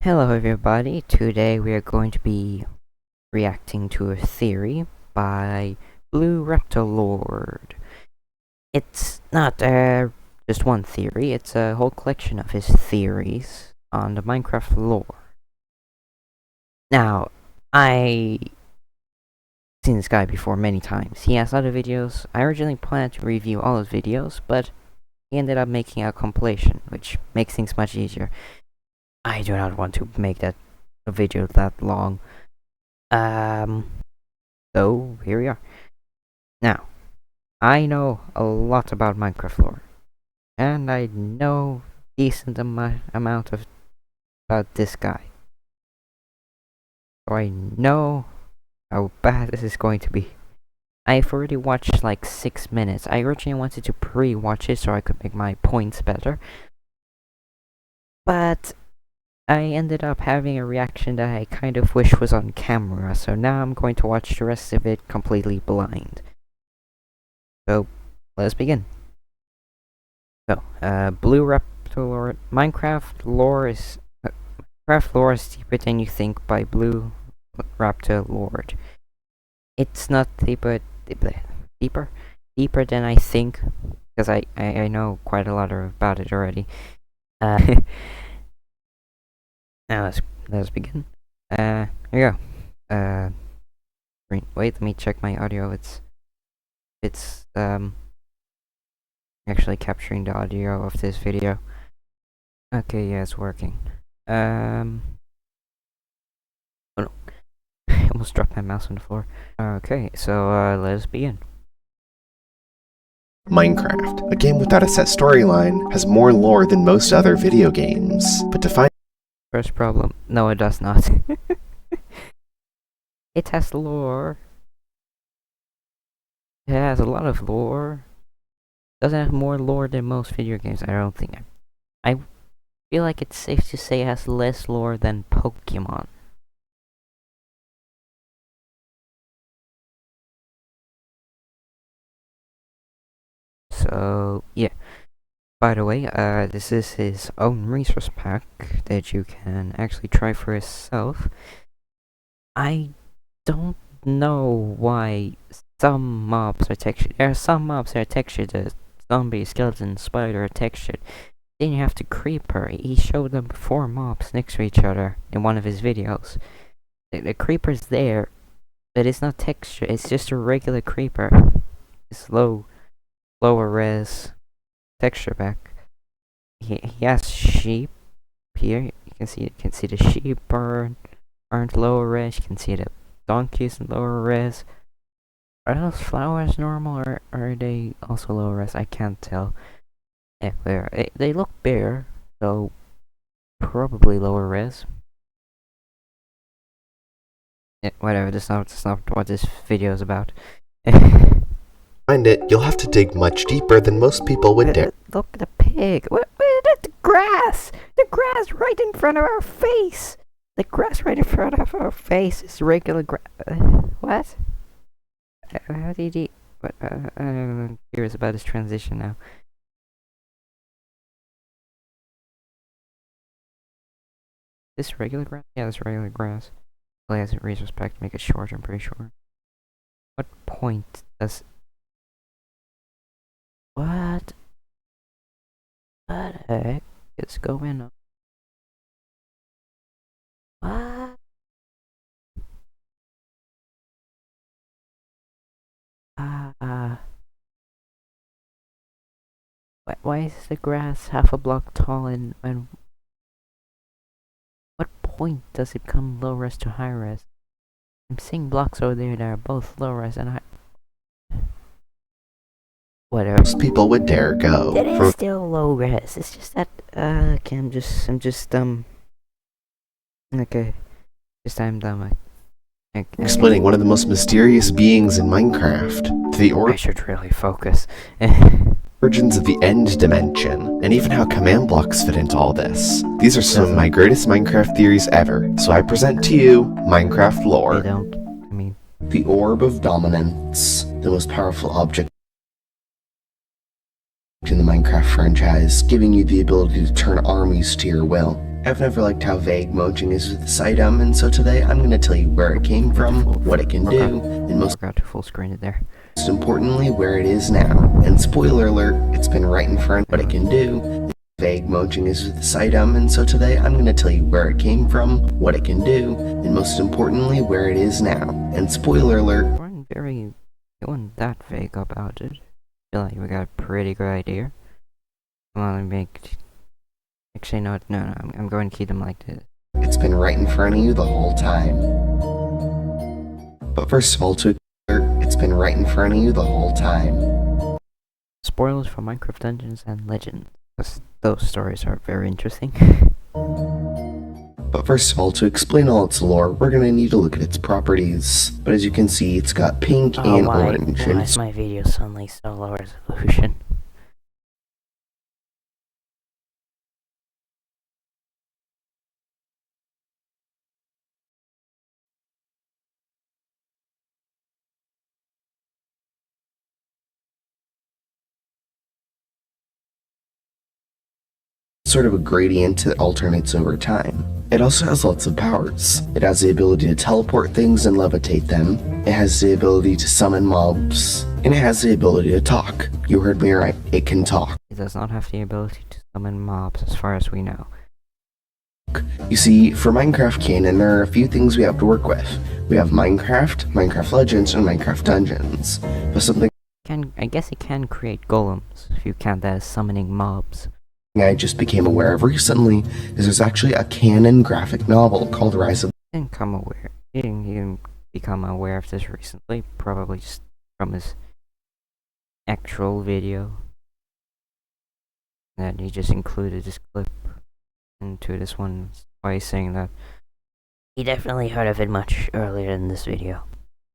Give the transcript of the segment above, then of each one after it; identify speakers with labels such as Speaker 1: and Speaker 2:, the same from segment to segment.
Speaker 1: Hello everybody, today we are going to be reacting to a theory by Blue Raptor Lord. It's not just one theory, it's a whole collection of his theories on the Minecraft lore. Now, I've seen this guy before many times. He has other videos. I originally planned to review all his videos, but he ended up making a compilation, which makes things much easier. I do not want to make a video that long. So here we are. Now, I know a lot about Minecraft lore, and I know decent amount of about this guy. So I know how bad this is going to be. I've already watched like 6 minutes. I originally wanted to pre-watch it so I could make my points better, but I ended up having a reaction that I kind of wish was on camera, so now I'm going to watch the rest of it completely blind. So, let's begin. So, Blue Raptor Lore, Minecraft lore is deeper than you think by Blue Raptor Lord. It's not deeper than I think, because I know quite a lot about it already. Now let's begin. Here we go. Wait, let me check my audio. It's actually capturing the audio of this video. Okay, yeah, it's working. Oh no. I almost dropped my mouse on the floor. Okay, so let's begin.
Speaker 2: Minecraft, a game without a set storyline, has more lore than most other video games. But to find
Speaker 1: First problem. No, it does not. It has lore. It has a lot of lore. Doesn't have more lore than most video games, I don't think. I feel like it's safe to say it has less lore than Pokemon. So, yeah. By the way, this is his own resource pack that you can actually try for yourself. I don't know why some mobs are textured. There are some mobs that are textured. The zombie, skeleton, spider are textured. Then you have the creeper. He showed them 4 mobs next to each other in one of his videos. The creeper's there, but it's not textured. It's just a regular creeper. It's lower res texture pack. He has sheep here. You can see the sheep aren't lower res. You can see the donkeys in lower res. Are those flowers normal or are they also lower res? I can't tell. Yeah, they look bare, so probably lower res. Yeah, whatever. That's not what this video is about.
Speaker 2: find it, you'll have to dig much deeper than most people would dare.
Speaker 1: Look at the pig. What the grass? The grass right in front of our face. The grass right in front of our face is regular grass. What? How did he? What? I'm curious about his transition now. This regular grass? Yeah, this regular grass. Well, has a resource pack to make it short, I'm pretty sure. What point does... What the heck is going on? What? Why is the grass half a block tall and what point does it become low res to high res? I'm seeing blocks over there that are both low res and high. Whatever.
Speaker 2: Most people would dare go.
Speaker 1: It is still low res. It's just that okay, I'm just okay. I'm dumb.
Speaker 2: Explaining one of the most mysterious beings in Minecraft, to the
Speaker 1: I should really focus.
Speaker 2: origins of the end dimension, and even how command blocks fit into all this. These are some of my greatest Minecraft theories ever, so I present to you Minecraft lore. The Orb of Dominance, the most powerful object in the Minecraft franchise, giving you the ability to turn armies to your will. I've never liked how vague Mojang is with this item, and so today I'm going to tell you where it came from, what it can do, and most
Speaker 1: forgot to full screen it there.
Speaker 2: Most importantly, where it is now. And spoiler alert, it's been right in front of what it can do. Vague Mojang is with this item, and so today I'm going to tell you where it came from, what it can do, and most importantly, where it is now. And spoiler alert,
Speaker 1: it wasn't that vague about it. I feel like we got a pretty good idea. Come on, let me make... Actually, no, I'm going to keep them like this.
Speaker 2: It's been right in front of you the whole time. But first of all, to it's been right in front of you the whole time.
Speaker 1: Spoilers for Minecraft Dungeons and Legends. Those stories are very interesting.
Speaker 2: But first of all, to explain all its lore, we're gonna need to look at its properties. But as you can see, it's got pink and orange.
Speaker 1: Why is my video suddenly so low resolution?
Speaker 2: Sort of a gradient that alternates over time. It also has lots of powers. It has the ability to teleport things and levitate them. It has the ability to summon mobs. And it has the ability to talk. You heard me right, it can talk.
Speaker 1: It does not have the ability to summon mobs as far as we know.
Speaker 2: You see, for Minecraft canon, there are a few things we have to work with. We have Minecraft, Minecraft Legends, and Minecraft Dungeons. But something
Speaker 1: I guess it can create golems, if you count that as summoning mobs.
Speaker 2: I just became aware of recently is there's actually a canon graphic novel called Rise of...
Speaker 1: He didn't become aware of this recently, probably just from his actual video. That he just included this clip into this one by saying that he definitely heard of it much earlier in this video.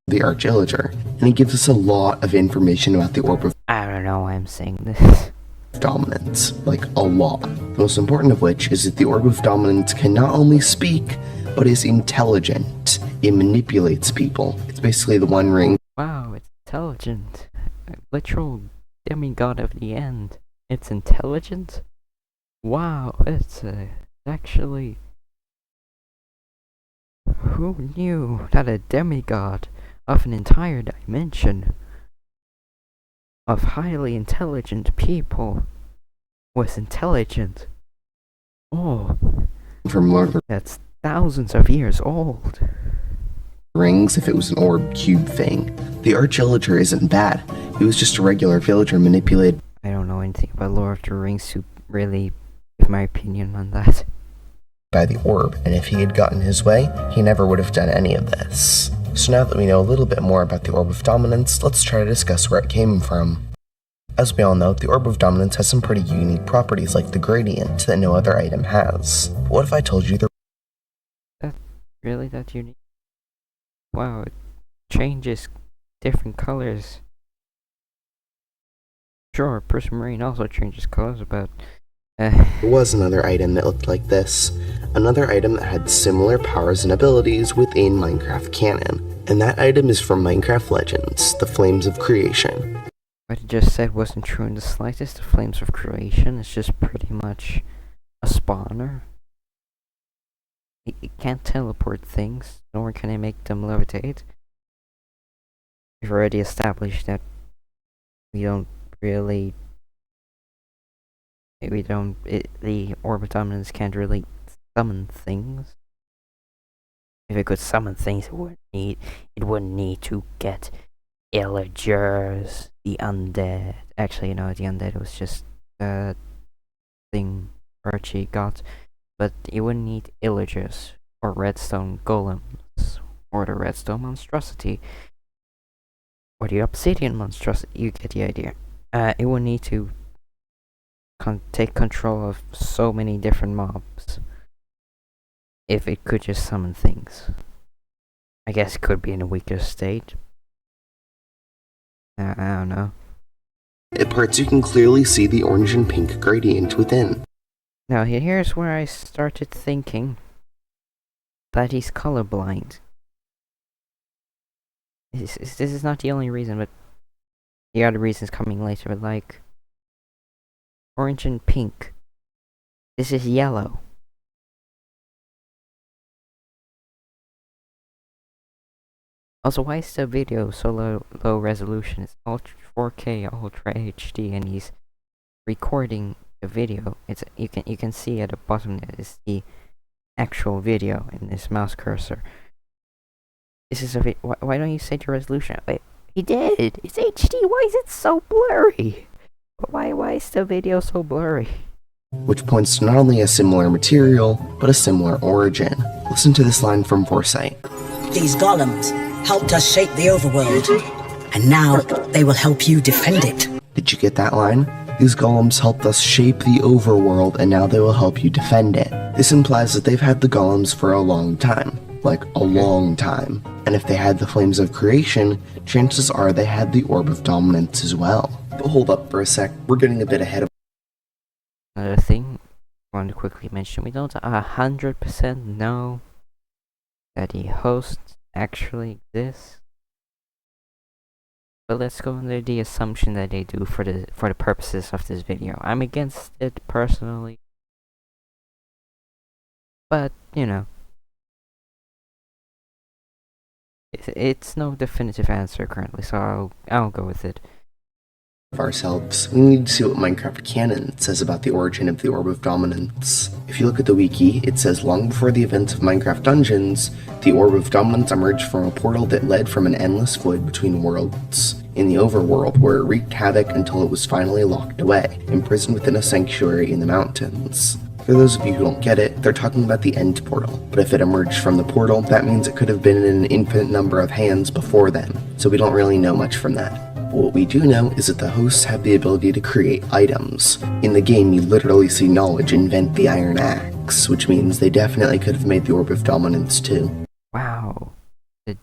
Speaker 2: The Arch-Illager, and he gives us a lot of information about the Orb of...
Speaker 1: I don't know why I'm saying this.
Speaker 2: Dominance, like a lot. The most important of which is that the Orb of Dominance can not only speak, but is intelligent. It manipulates people. It's basically the One Ring.
Speaker 1: Wow, it's intelligent. A literal demigod of the end. It's intelligent? Wow, it's actually... Who knew that a demigod of an entire dimension of highly intelligent people was intelligent? Oh,
Speaker 2: From Lord of the
Speaker 1: that's thousands of years old.
Speaker 2: Rings if it was an orb cube thing. The Arch-Illager isn't bad. He was just a regular villager manipulated...
Speaker 1: I don't know anything about Lord of the Rings to really give my opinion on that.
Speaker 2: ...by the orb, and if he had gotten his way, he never would have done any of this. So now that we know a little bit more about the Orb of Dominance, let's try to discuss where it came from. As we all know, the Orb of Dominance has some pretty unique properties like the gradient that no other item has. But what if I told you
Speaker 1: That's really that unique? Wow, it changes different colors. Sure, Prismarine also changes colors, but...
Speaker 2: there was another item that looked like this. Another item that had similar powers and abilities within Minecraft canon. And that item is from Minecraft Legends, the Flames of Creation.
Speaker 1: What I just said wasn't true in the slightest. The Flames of Creation is just pretty much a spawner. It can't teleport things, nor can it make them levitate. We've already established that the Orb of Dominance can't really summon things. If it could summon things, it wouldn't need to get illagers, the undead. Actually, no, the undead was just a thing Archie got, but it wouldn't need illagers or redstone golems or the redstone monstrosity or the obsidian monstrosity. You get the idea. It would need to take control of so many different mobs if it could just summon things. I guess it could be in a weaker state. I don't know.
Speaker 2: At parts you can clearly see the orange and pink gradient within.
Speaker 1: Now here's where I started thinking that he's colorblind. This is not the only reason, but the other reason's coming later, but like... Orange and pink. This is yellow. Also, why is the video so low resolution? It's Ultra 4K Ultra HD, and he's recording the video. It's you can see at the bottom there is the actual video in this mouse cursor. This is a why don't you set your resolution? Wait, he did. It's HD. Why is it so blurry? Why is the video so blurry?
Speaker 2: Which points to not only a similar material, but a similar origin. Listen to this line from Foresight.
Speaker 3: These golems helped us shape the overworld, and now they will help you defend it.
Speaker 2: Did you get that line? These golems helped us shape the overworld, and now they will help you defend it. This implies that they've had the golems for a long time. Like, a long time. And if they had the flames of creation, chances are they had the orb of dominance as well. But hold up for a sec, we're getting a bit ahead of.
Speaker 1: Another thing I want to quickly mention, we don't 100% know that the host actually exists. But let's go under the assumption that they do for the purposes of this video. I'm against it personally, but you know, it's no definitive answer currently, so I'll go with it.
Speaker 2: Ourselves, we need to see what Minecraft canon says about the origin of the Orb of Dominance. If you look at the wiki, it says long before the events of Minecraft Dungeons, the Orb of Dominance emerged from a portal that led from an endless void between worlds, in the overworld, where it wreaked havoc until it was finally locked away, imprisoned within a sanctuary in the mountains. For those of you who don't get it, they're talking about the end portal, but if it emerged from the portal, that means it could have been in an infinite number of hands before then, so we don't really know much from that. What we do know is that the hosts have the ability to create items. In the game, you literally see Knowledge invent the Iron Axe, which means they definitely could have made the Orb of Dominance too.
Speaker 1: Wow, the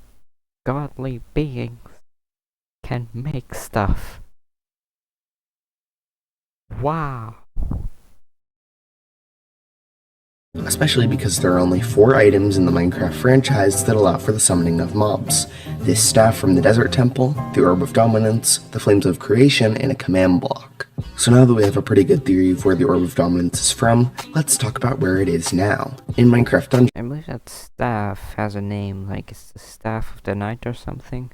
Speaker 1: godly beings can make stuff. Wow.
Speaker 2: Especially because there are only 4 items in the Minecraft franchise that allow for the summoning of mobs. This staff from the Desert Temple, the Orb of Dominance, the Flames of Creation, and a command block. So now that we have a pretty good theory of where the Orb of Dominance is from, let's talk about where it is now. In Minecraft Dungeons,
Speaker 1: I believe that staff has a name, like it's the Staff of the Night or something.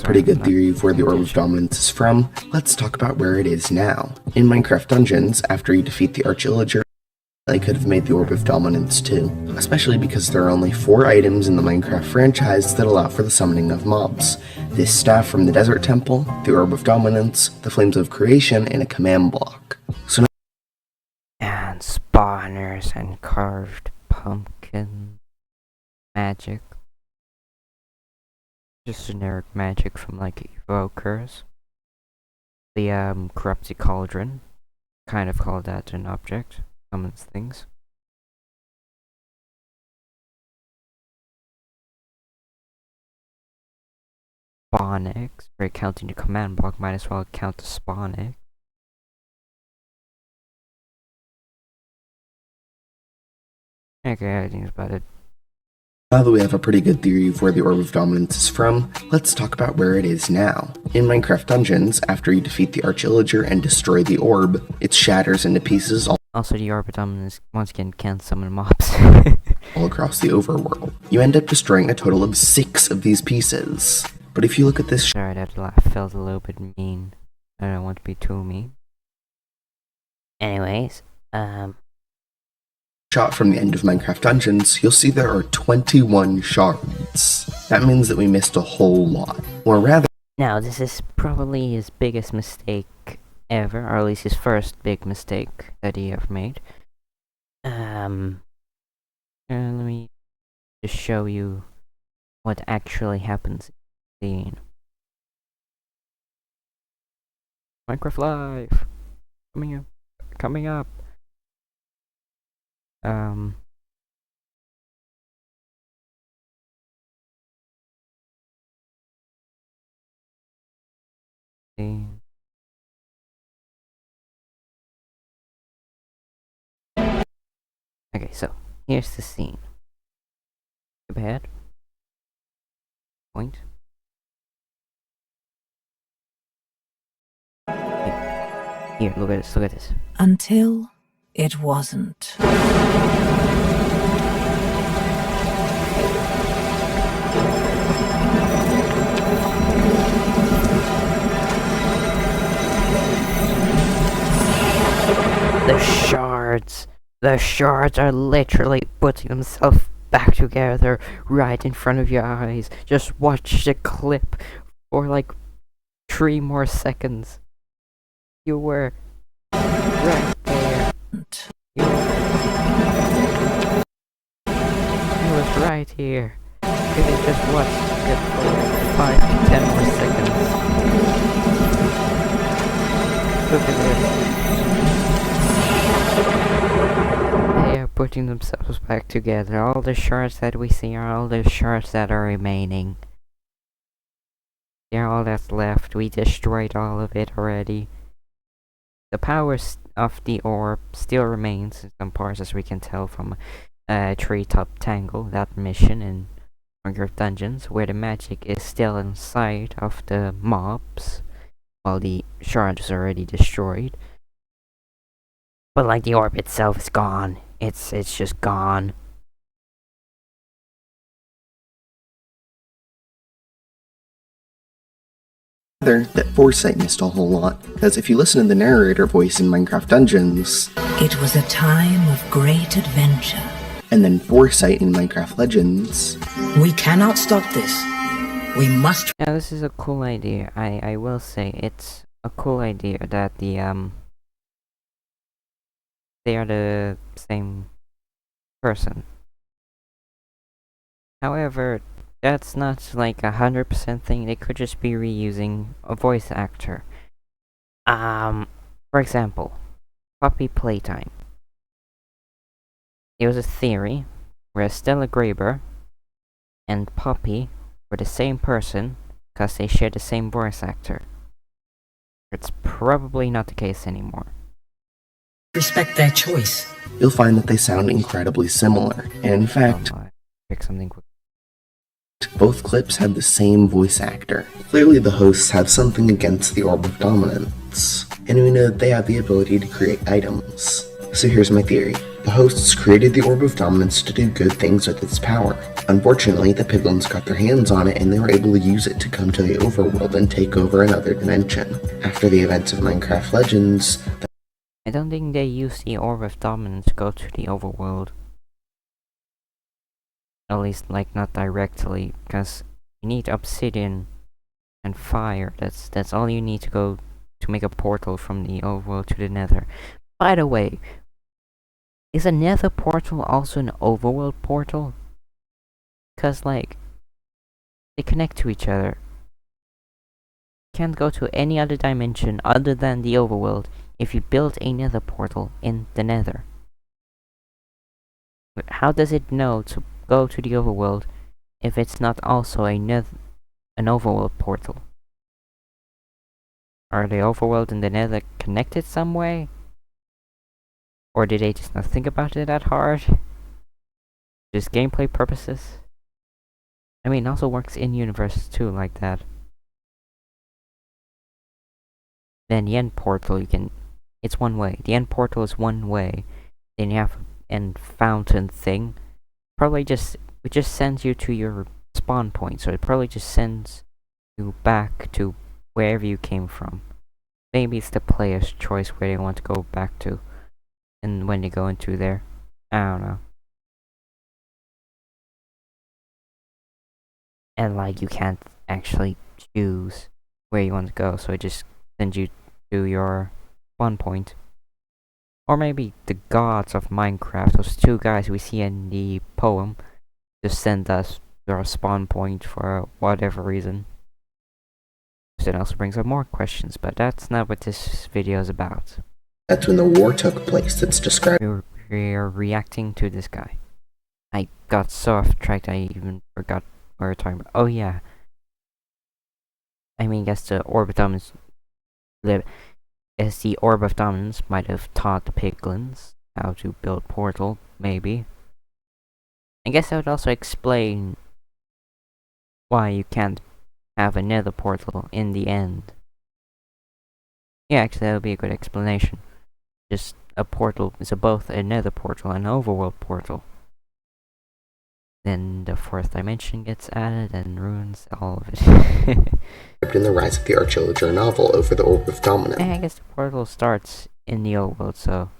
Speaker 2: Pretty good theory of where the Orb of Dominance is from, let's talk about where it is now. In Minecraft Dungeons, after you defeat the Arch-Illager, they could have made the Orb of Dominance too. Especially because there are only 4 items in the Minecraft franchise that allow for the summoning of mobs. This staff from the Desert Temple, the Orb of Dominance, the Flames of Creation, and a command block. So now
Speaker 1: and spawners and carved pumpkin magic. Just generic magic from like evokers. The corrupted cauldron, kind of called that an object, summons things. Spawn X, for counting the command block, might as well count the spawn X. Okay, I think that's about it.
Speaker 2: Now that we have a pretty good theory of where the Orb of Dominance is from, let's talk about where it is now. In Minecraft Dungeons, after you defeat the Arch-Illager and destroy the orb, it shatters into pieces
Speaker 1: Also, the Orb of Dominance once again can't summon mobs.
Speaker 2: all across the overworld. You end up destroying a total of 6 of these pieces. But if you look at this
Speaker 1: Sorry, that laugh felt a little bit mean. I don't want to be too mean. Anyways,
Speaker 2: shot from the end of Minecraft Dungeons, you'll see there are 21 shards. That means that we missed a whole lot. Or rather,
Speaker 1: now this is probably his biggest mistake ever, or at least his first big mistake that he ever made. Let me just show you what actually happens in the scene. Minecraft Live! Coming up. Scene. Okay, so here's the scene. Skip ahead. Point. Here, look at this.
Speaker 3: Until it wasn't.
Speaker 1: The shards! The shards are literally putting themselves back together right in front of your eyes. Just watch the clip for like 3 more seconds. You were right there. It was right here. You can just watch it for like 5 to 10 more seconds. Look at this. They are putting themselves back together. All the shards that we see are all the shards that are remaining. They're all that's left. We destroyed all of it already. The power of the orb still remains in some parts, as we can tell from Treetop Tangle, that mission in Minecraft Dungeons, where the magic is still inside of the mobs, while the shard is already destroyed. But like the orb itself is gone. It's just gone.
Speaker 2: That foresight missed a whole lot, because if you listen to the narrator voice in Minecraft Dungeons,
Speaker 3: It was a time of great adventure.
Speaker 2: and then foresight in Minecraft Legends,
Speaker 3: We cannot stop this. We must.
Speaker 1: Yeah, this is a cool idea. I will say it's a cool idea that they are the same person. However, that's not like 100% thing. They could just be reusing a voice actor. For example, Puppy Playtime. There was a theory where Stella Graber and Puppy were the same person because they share the same voice actor. It's probably not the case anymore.
Speaker 3: Respect their choice.
Speaker 2: you'll find that they sound incredibly similar, and in fact,
Speaker 1: Check something quick.
Speaker 2: both clips have the same voice actor. Clearly the hosts have something against the Orb of Dominance, and we know that they have the ability to create items. So here's my theory. The hosts created the Orb of Dominance to do good things with its power. Unfortunately, the piglins got their hands on it and they were able to use it to come to the overworld and take over another dimension. After the events of Minecraft Legends,
Speaker 1: I don't think they use the Orb of Dominance to go to the overworld. At least, like, not directly, because you need obsidian and fire. That's all you need to go to make a portal from the overworld to the nether. By the way, is a nether portal also an overworld portal? Because, like, they connect to each other. Can't go to any other dimension other than the overworld if you build a nether portal in the nether. But how does it know to go to the overworld if it's not also an overworld portal? Are the overworld and the nether connected some way? Or did they just not think about it that hard? Just gameplay purposes? I mean, it also works in universe too, like that. Then the end portal, it's one way. The end portal is one way. Then you have an fountain thing. It just sends you to your spawn point, so it probably just sends you back to wherever you came from. Maybe it's the player's choice where they want to go back to, and when they go into there. I don't know. And like, you can't actually choose where you want to go, so it just sends you to your spawn point. Or maybe the gods of Minecraft, those two guys we see in the poem, just send us to our spawn point for whatever reason. It also brings up more questions, but that's not what this video is about.
Speaker 2: that's when the war took place. It's described
Speaker 1: We're reacting to this guy. I got so off track I even forgot what we were talking about. Oh yeah. I mean, I guess the Orb of Dominance might have taught the piglins how to build portal, maybe. I guess that would also explain why you can't have a nether portal in the end. Yeah, actually that would be a good explanation. Just a portal is both a nether portal and an overworld portal. Then the fourth dimension gets added and ruins all of it.
Speaker 2: in the Rise of the Archaeologer novel over the Orb of Dominance.
Speaker 1: I guess the portal starts in the overworld, so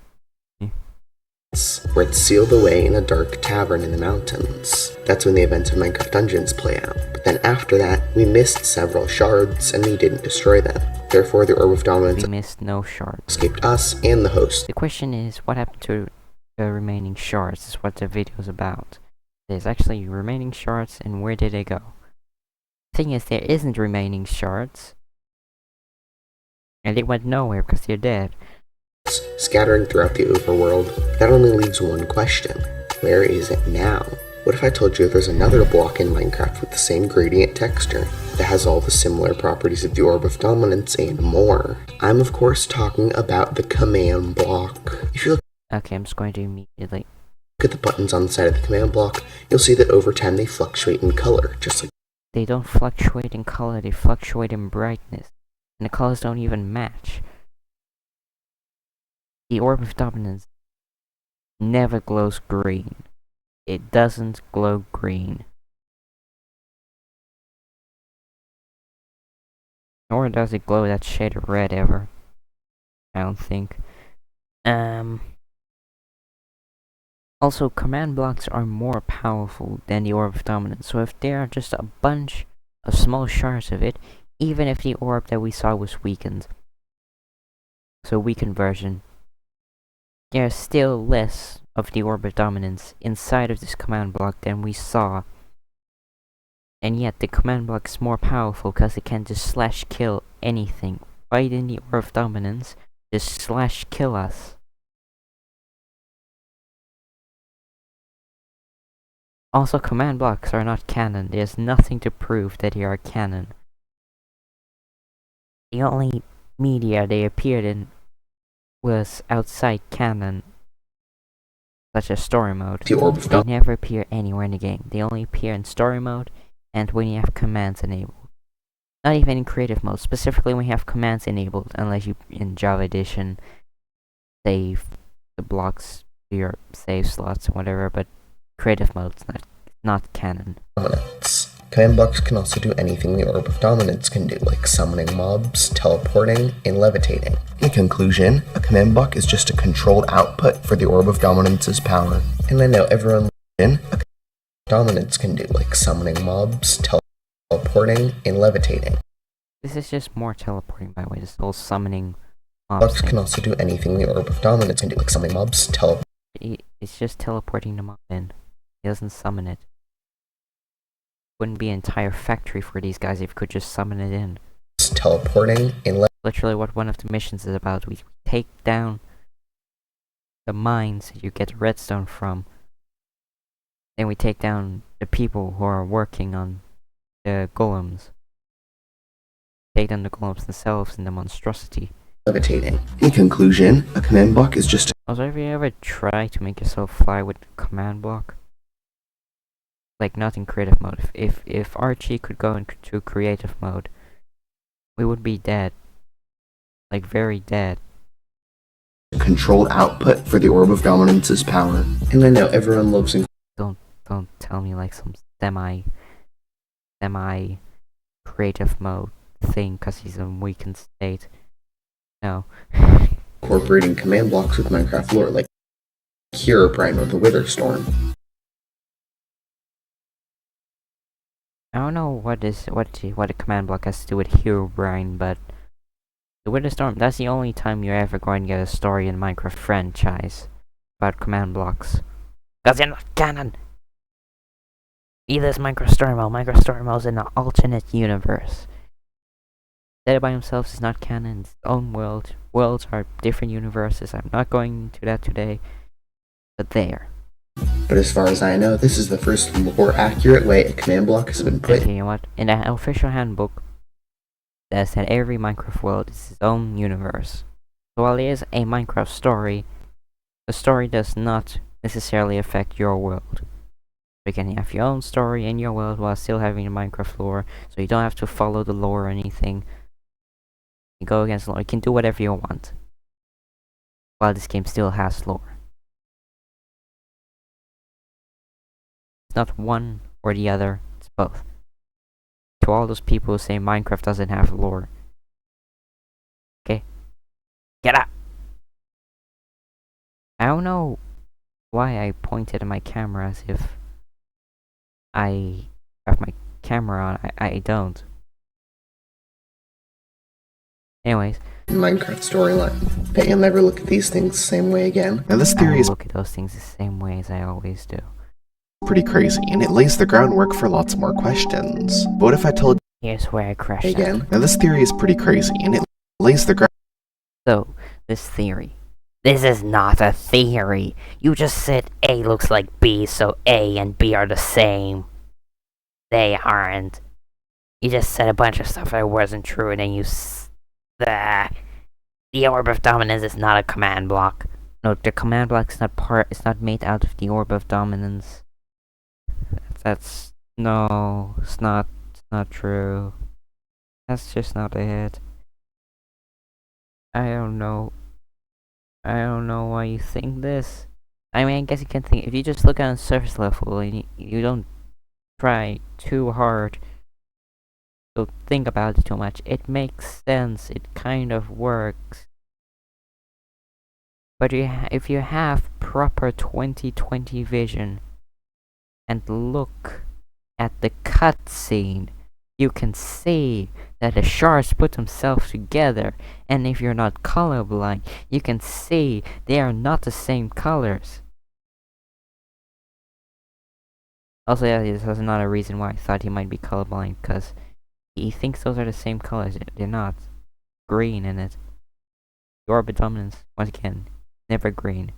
Speaker 2: where it's sealed away in a dark tavern in the mountains. That's when the events of Minecraft Dungeons play out. But then after that, we missed several shards and we didn't destroy them. Therefore, the Orb of Dominance
Speaker 1: We missed no shards.
Speaker 2: escaped us and the host.
Speaker 1: The question is, what happened to the remaining shards? Is what the video is about. There's actually remaining shards, and where did they go? Thing is, there isn't remaining shards. And they went nowhere because they're dead.
Speaker 2: Scattering throughout the overworld. That only leaves one question. Where is it now? What if I told you there's another block in Minecraft with the same gradient texture, that has all the similar properties of the Orb of Dominance and more? I'm of course talking about the command block. If you look
Speaker 1: Okay, I'm just going to immediately...
Speaker 2: at the buttons on the side of the command block, you'll see that over time they fluctuate in color, just like
Speaker 1: They don't fluctuate in color, they fluctuate in brightness. And the colors don't even match. The Orb of Dominance never glows green. It doesn't glow green. Nor does it glow that shade of red ever. I don't think. Also, command blocks are more powerful than the Orb of Dominance, so if there are just a bunch of small shards of it, even if the orb that we saw was weakened, so weakened version, there's still less of the Orb of Dominance inside of this command block than we saw. And yet the command block is more powerful because it can just slash kill anything. Right in the Orb of Dominance, just slash kill us. Also, command blocks are not canon. There's nothing to prove that they are canon. The only media they appeared in was outside canon, such as story mode.
Speaker 2: the Orb of
Speaker 1: They
Speaker 2: Dominance.
Speaker 1: never appear anywhere in the game. They only appear in story mode and when you have commands enabled. Not even in creative mode, specifically when you have commands enabled, unless you, in Java Edition, save the blocks to your save slots or whatever, but creative mode's not canon.
Speaker 2: Command blocks can also do anything the Orb of Dominance can do, like summoning mobs, teleporting, and levitating. In conclusion, a command block is just a controlled output for the Orb of Dominance's power. And I know everyone in a Dominance can do, like summoning mobs, teleporting, and levitating.
Speaker 1: This is just more teleporting, by the way, this whole summoning mobs
Speaker 2: Blocks
Speaker 1: thing.
Speaker 2: can also do anything the Orb of Dominance can do, like summoning mobs,
Speaker 1: It's just teleporting the mob in. It doesn't summon it. Wouldn't be an entire factory for these guys if you could just summon it in.
Speaker 2: teleporting, and
Speaker 1: Literally what one of the missions is about. We take down the mines that you get redstone from. Then we take down the people who are working on the golems. Take down the golems themselves and the monstrosity.
Speaker 2: levitating. In conclusion, a command block is just
Speaker 1: Also, have you ever tried to make yourself fly with command block? Like, not in creative mode. If Archie could go into creative mode, we would be dead. Like, very dead.
Speaker 2: a controlled output for the Orb of Dominance's power. And I know everyone loves
Speaker 1: Don't tell me like some semi creative mode thing because he's in a weakened state. No.
Speaker 2: incorporating command blocks with Minecraft lore, like Herobrine or the Witherstorm.
Speaker 1: I don't know what a command block has to do with Herobrine, but the Witherstorm, that's the only time you're ever going to get a story in Minecraft franchise about command blocks. Because they're not canon! Either is Minecraft Story Mode. Minecraft Story Mode is in an alternate universe. Dead by themselves is not canon, it's its own world. Worlds are different universes. I'm not going into that today. But there.
Speaker 2: But as far as I know, this is the first more accurate way a command block has been put.
Speaker 1: Okay, you know what? In the official handbook, says that every Minecraft world is its own universe. So while there is a Minecraft story, the story does not necessarily affect your world. You can have your own story in your world while still having the Minecraft lore, so you don't have to follow the lore or anything. You go against the lore, you can do whatever you want. While this game still has lore. It's not one or the other, it's both. To all those people who say Minecraft doesn't have lore. Okay? Get up! I don't know why I pointed at my camera as if I have my camera on. I don't. Anyways.
Speaker 4: Minecraft storyline. Bet you'll never look at these things the same way again.
Speaker 2: Now this theory
Speaker 1: I
Speaker 2: is
Speaker 1: look at those things the same way as I always do.
Speaker 2: pretty crazy, and it lays the groundwork for lots more questions. But what if I told
Speaker 1: Here's where I crash out.
Speaker 4: Again.
Speaker 2: Now this theory is pretty crazy, and it lays the ground.
Speaker 1: So, this theory. This is not a theory. You just said A looks like B, so A and B are the same. They aren't. You just said a bunch of stuff that wasn't true, and then you the orb of dominance is not a command block. No, the command block is it's not made out of the orb of dominance. No, it's not true. That's just not it. I don't know why you think this. I mean, I guess you can think, if you just look on surface level and you don't try too hard, don't think about it too much, it makes sense, it kind of works. But if you have proper 20/20 vision and look at the cutscene, you can see that the shards put themselves together, and if you're not colorblind, you can see they are not the same colors. Also, yeah, this is another reason why I thought he might be colorblind, because he thinks those are the same colors. They're not. Green in it. The orb of dominance, once again, never green.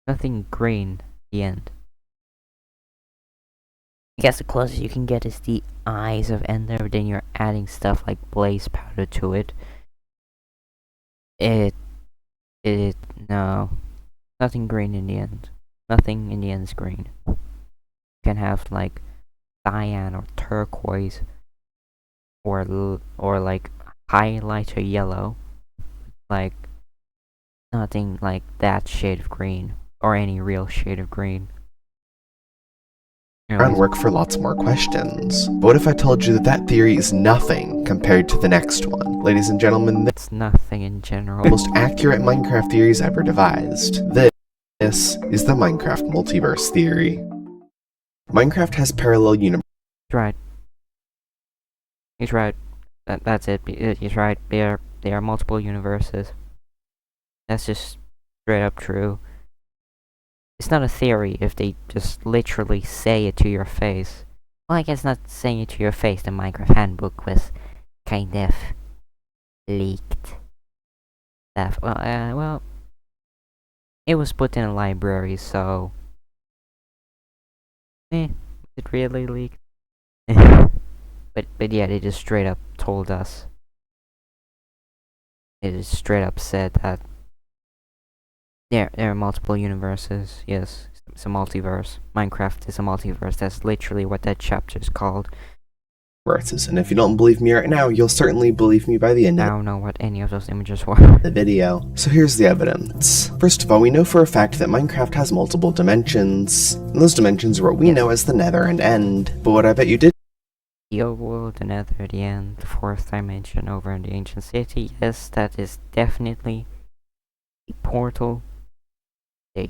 Speaker 1: Nothing green at the end. I guess the closest you can get is the eyes of Ender, then you're adding stuff like blaze powder to it. No. Nothing green in the end. Nothing in the end is green. You can have like cyan or turquoise or like highlighter yellow. Like nothing like that shade of green or any real shade of green.
Speaker 2: Groundwork for lots more questions. But what if I told you that that theory is nothing compared to the next one? Ladies and gentlemen,
Speaker 1: It's nothing in general.
Speaker 2: the most accurate Minecraft theories ever devised. This is the Minecraft multiverse theory. Minecraft has parallel universes.
Speaker 1: He's right. That's it. He's right. There are multiple universes. That's just straight up true. It's not a theory if they just literally say it to your face. Well, I guess not saying it to your face. The Minecraft handbook was kind of leaked stuff. Well, it was put in a library, so is it really leaked? But yeah, they just straight up told us. They just straight up said that there are multiple universes. Yes, it's a multiverse. Minecraft is a multiverse. That's literally what that chapter is called.
Speaker 2: And if you don't believe me right now, you'll certainly believe me by the end
Speaker 1: I
Speaker 2: of
Speaker 1: don't know what any of those images were.
Speaker 2: the video. So here's the evidence. First of all, we know for a fact that Minecraft has multiple dimensions. And those dimensions are what we know as the Nether and End. But what I bet you did
Speaker 1: The overworld, the Nether, the End, the fourth dimension over in the ancient city. Yes, that is definitely a portal. They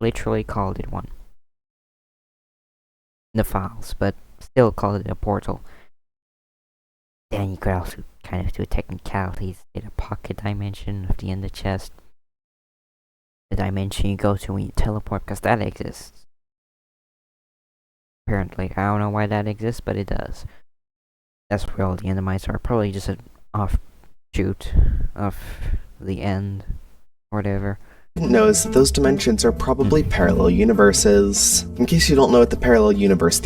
Speaker 1: literally called it one in the files, but still called it a portal. Then you could also kind of do technicalities, get a pocket dimension of the Ender chest. The dimension you go to when you teleport, because that exists. Apparently, I don't know why that exists, but it does. That's where all the Endermites are. Probably just an offshoot of the End, or whatever.
Speaker 2: know is that those dimensions are probably parallel universes. In case you don't know what the parallel universe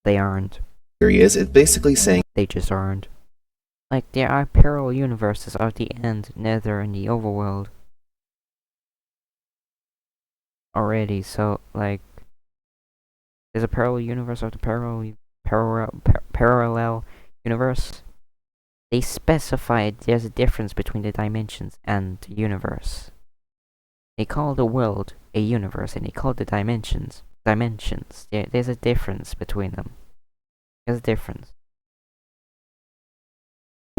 Speaker 1: They aren't.
Speaker 2: theory is, it's basically saying
Speaker 1: They just aren't. Like, there are parallel universes of the End, Nether, and the Overworld. Already, so, like, there's a parallel universe of the parallel universe. They specified there's a difference between the dimensions and the universe. They call the world a universe, and they call the dimensions. There's a difference between them. There's a difference.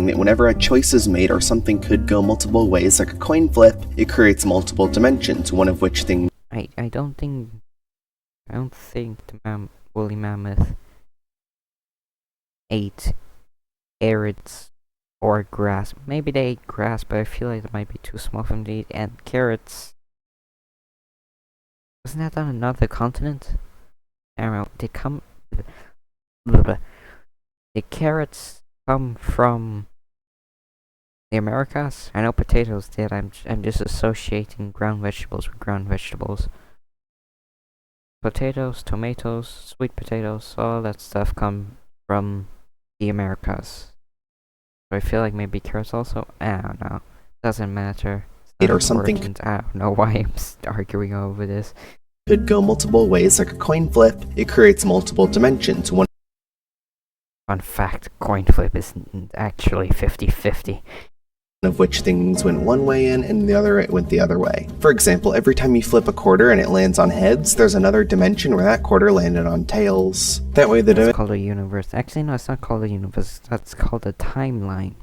Speaker 2: that whenever a choice is made or something could go multiple ways, like a coin flip, it creates multiple dimensions, one of which things
Speaker 1: I I don't think the woolly mammoth ate carrots or grass. Maybe they ate grass, but I feel like it might be too small for them to eat. And carrots, wasn't that on another continent? I don't know. The carrots come from the Americas? I know potatoes did. I'm just associating ground vegetables with ground vegetables. Potatoes, tomatoes, sweet potatoes, all that stuff come from the Americas. So I feel like maybe carrots also. I don't know. Doesn't matter.
Speaker 2: Or something.
Speaker 1: I don't know why I'm arguing over this.
Speaker 2: Could go multiple ways, like a coin flip. It creates multiple dimensions. One
Speaker 1: Fun fact, coin flip is actually 50-50.
Speaker 2: of which things went one way in and the other it went the other way. For example, every time you flip a quarter and it lands on heads, there's another dimension where that quarter landed on tails. That way
Speaker 1: It's called a universe. Actually, no, it's not called a universe. That's called a timeline.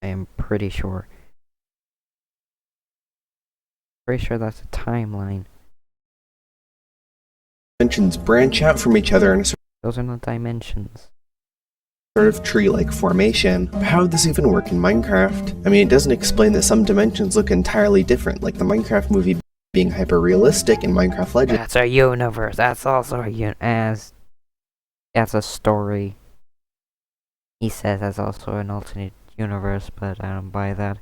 Speaker 1: I am pretty sure. Pretty sure that's a timeline.
Speaker 2: dimensions branch out from each other in a
Speaker 1: Those are not dimensions.
Speaker 2: sort of tree-like formation. But how would this even work in Minecraft? I mean, it doesn't explain that some dimensions look entirely different, like the Minecraft movie being hyper-realistic in Minecraft Legends.
Speaker 1: That's a universe. That's also that's a story. He says that's also an alternate universe, but I don't buy that.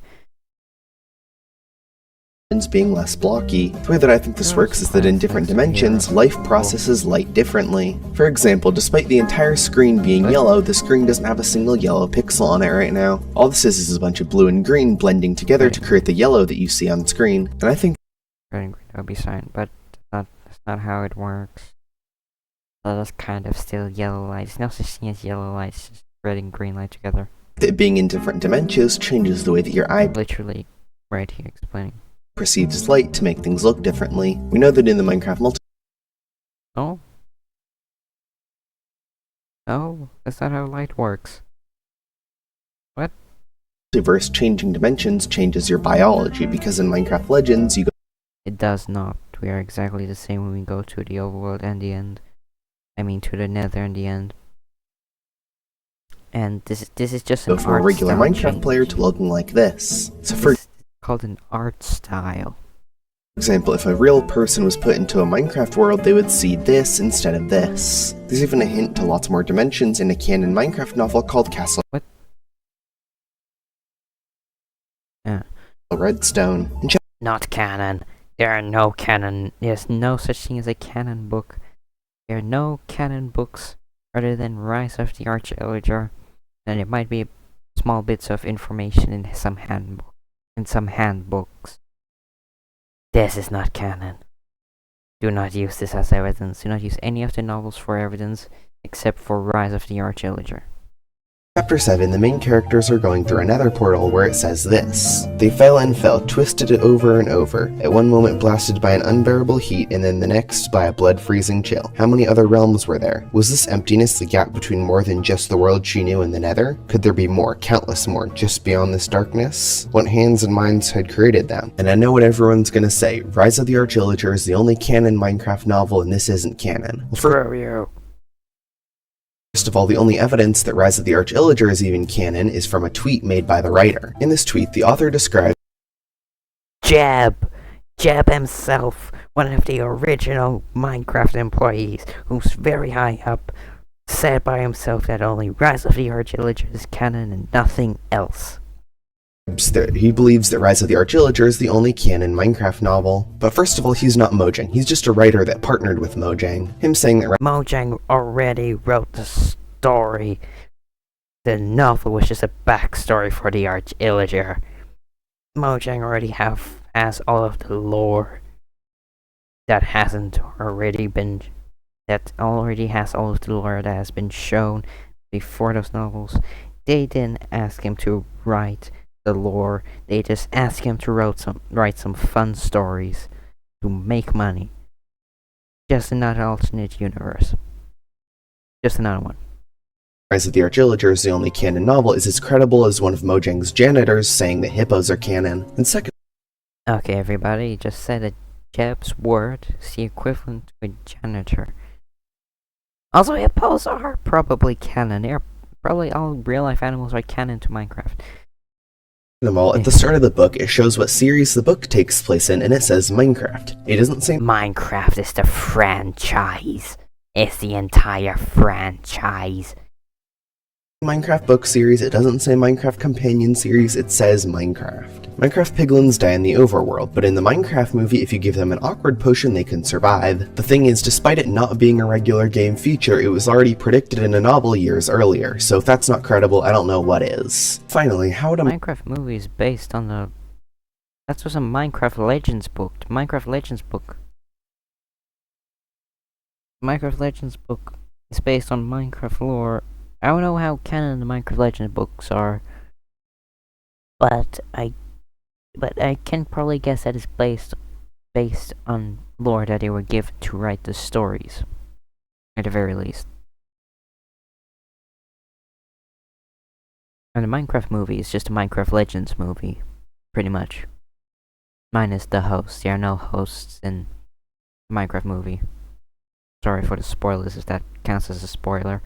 Speaker 2: Being less blocky. The way that I think this works is that in different dimensions, life processes light differently. For example, despite the entire screen being yellow, the screen doesn't have a single yellow pixel on it right now. All this is a bunch of blue and green blending together to create the yellow that you see on screen. And I think
Speaker 1: Red and green would be fine, but that's not how it works. So that's kind of still yellow light. There's no such thing as yellow light, it's just red and green light together.
Speaker 2: that being in different dimensions changes the way that your eye
Speaker 1: Literally, right here explaining.
Speaker 2: perceives light to make things look differently. We know that in the Minecraft
Speaker 1: Oh? No, that's not how light works. What?
Speaker 2: multiverse, changing dimensions changes your biology, because in Minecraft Legends, you go
Speaker 1: It does not. We are exactly the same when we go to the overworld and the end. I mean, to the nether and the end. And this is just an
Speaker 2: from a
Speaker 1: art
Speaker 2: regular
Speaker 1: style
Speaker 2: Minecraft
Speaker 1: change.
Speaker 2: player to looking like this. So for
Speaker 1: It's called an art style.
Speaker 2: example, if a real person was put into a Minecraft world, they would see this instead of this. There's even a hint to lots more dimensions in a canon Minecraft novel called Castle
Speaker 1: What?
Speaker 2: Redstone. And
Speaker 1: Not canon. There are no canon. There's no such thing as a canon book. There are no canon books other than Rise of the Arch-Illager, and it might be small bits of information in some handbooks. This is not canon. Do not use this as evidence. Do not use any of the novels for evidence except for Rise of the Arch-Illager.
Speaker 2: Chapter 7, the main characters are going through another portal where it says this. They fell and fell, twisted it over and over, at one moment blasted by an unbearable heat and then the next by a blood-freezing chill. How many other realms were there? Was this emptiness the gap between more than just the world she knew and the nether? Could there be more, countless more, just beyond this darkness? What hands and minds had created them? And I know what everyone's gonna say, Rise of the Arch-Illager is the only canon Minecraft novel and this isn't canon. Well,
Speaker 1: Screw you.
Speaker 2: First of all, the only evidence that Rise of the Arch-Illager is even canon is from a tweet made by the writer. In this tweet, the author describes
Speaker 1: Jeb himself, one of the original Minecraft employees, who's very high up, said by himself that only Rise of the Arch-Illager is canon and nothing else.
Speaker 2: that he believes that Rise of the Arch-Illager is the only canon Minecraft novel. But first of all, he's not Mojang. He's just a writer that partnered with Mojang. Him saying that
Speaker 1: Mojang already wrote the story. The novel was just a backstory for the Arch-Illager. Mojang already has all of the lore that has all of the lore that has been shown before those novels. They didn't ask him to write the lore. They just asked him to write some fun stories to make money. Just another alternate universe. Just another one.
Speaker 2: Rise of the Arch-Illager is the only canon novel is as credible as one of Mojang's janitors saying that hippos are canon. And second,
Speaker 1: Okay, everybody, just said that Jeb's word is the equivalent to a janitor. Also, hippos are probably canon. They're probably all real-life animals are canon to Minecraft.
Speaker 2: At the start of the book, it shows what series the book takes place in, and it says Minecraft. It doesn't say
Speaker 1: Minecraft is the franchise. It's the entire franchise.
Speaker 2: Minecraft book series, it doesn't say Minecraft companion series, it says Minecraft. Minecraft piglins die in the overworld, but in the Minecraft movie, if you give them an awkward potion, they can survive. The thing is, despite it not being a regular game feature, it was already predicted in a novel years earlier, so if that's not credible, I don't know what is. Finally, how would a
Speaker 1: Minecraft movie is based on the... That's just a Minecraft Legends book. Minecraft Legends book is based on Minecraft lore. I don't know how canon the Minecraft Legends books are, but I can probably guess that it's based on lore that they were given to write the stories, at the very least. And the Minecraft movie is just a Minecraft Legends movie, pretty much. Minus the hosts. There are no hosts in the Minecraft movie. Sorry for the spoilers if that counts as a spoiler.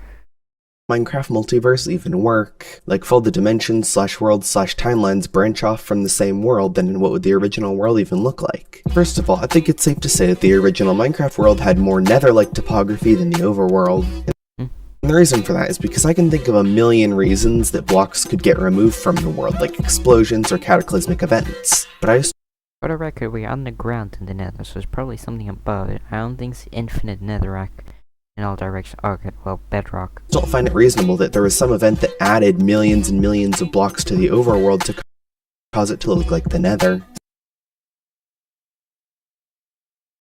Speaker 2: Minecraft multiverse even work? Like, if all the dimensions / worlds / timelines branch off from the same world, then what would the original world even look like? First of all, I think it's safe to say that the original Minecraft world had more nether-like topography than the overworld. And the reason for that is because I can think of a million reasons that blocks could get removed from the world, like explosions or cataclysmic events. But I just...
Speaker 1: For the record, we're underground in the nether, so there's probably something above it. I don't think it's infinite netherrack in all directions. Okay, well, bedrock.
Speaker 2: don't find it reasonable that there was some event that added millions and millions of blocks to the overworld to cause it to look like the nether.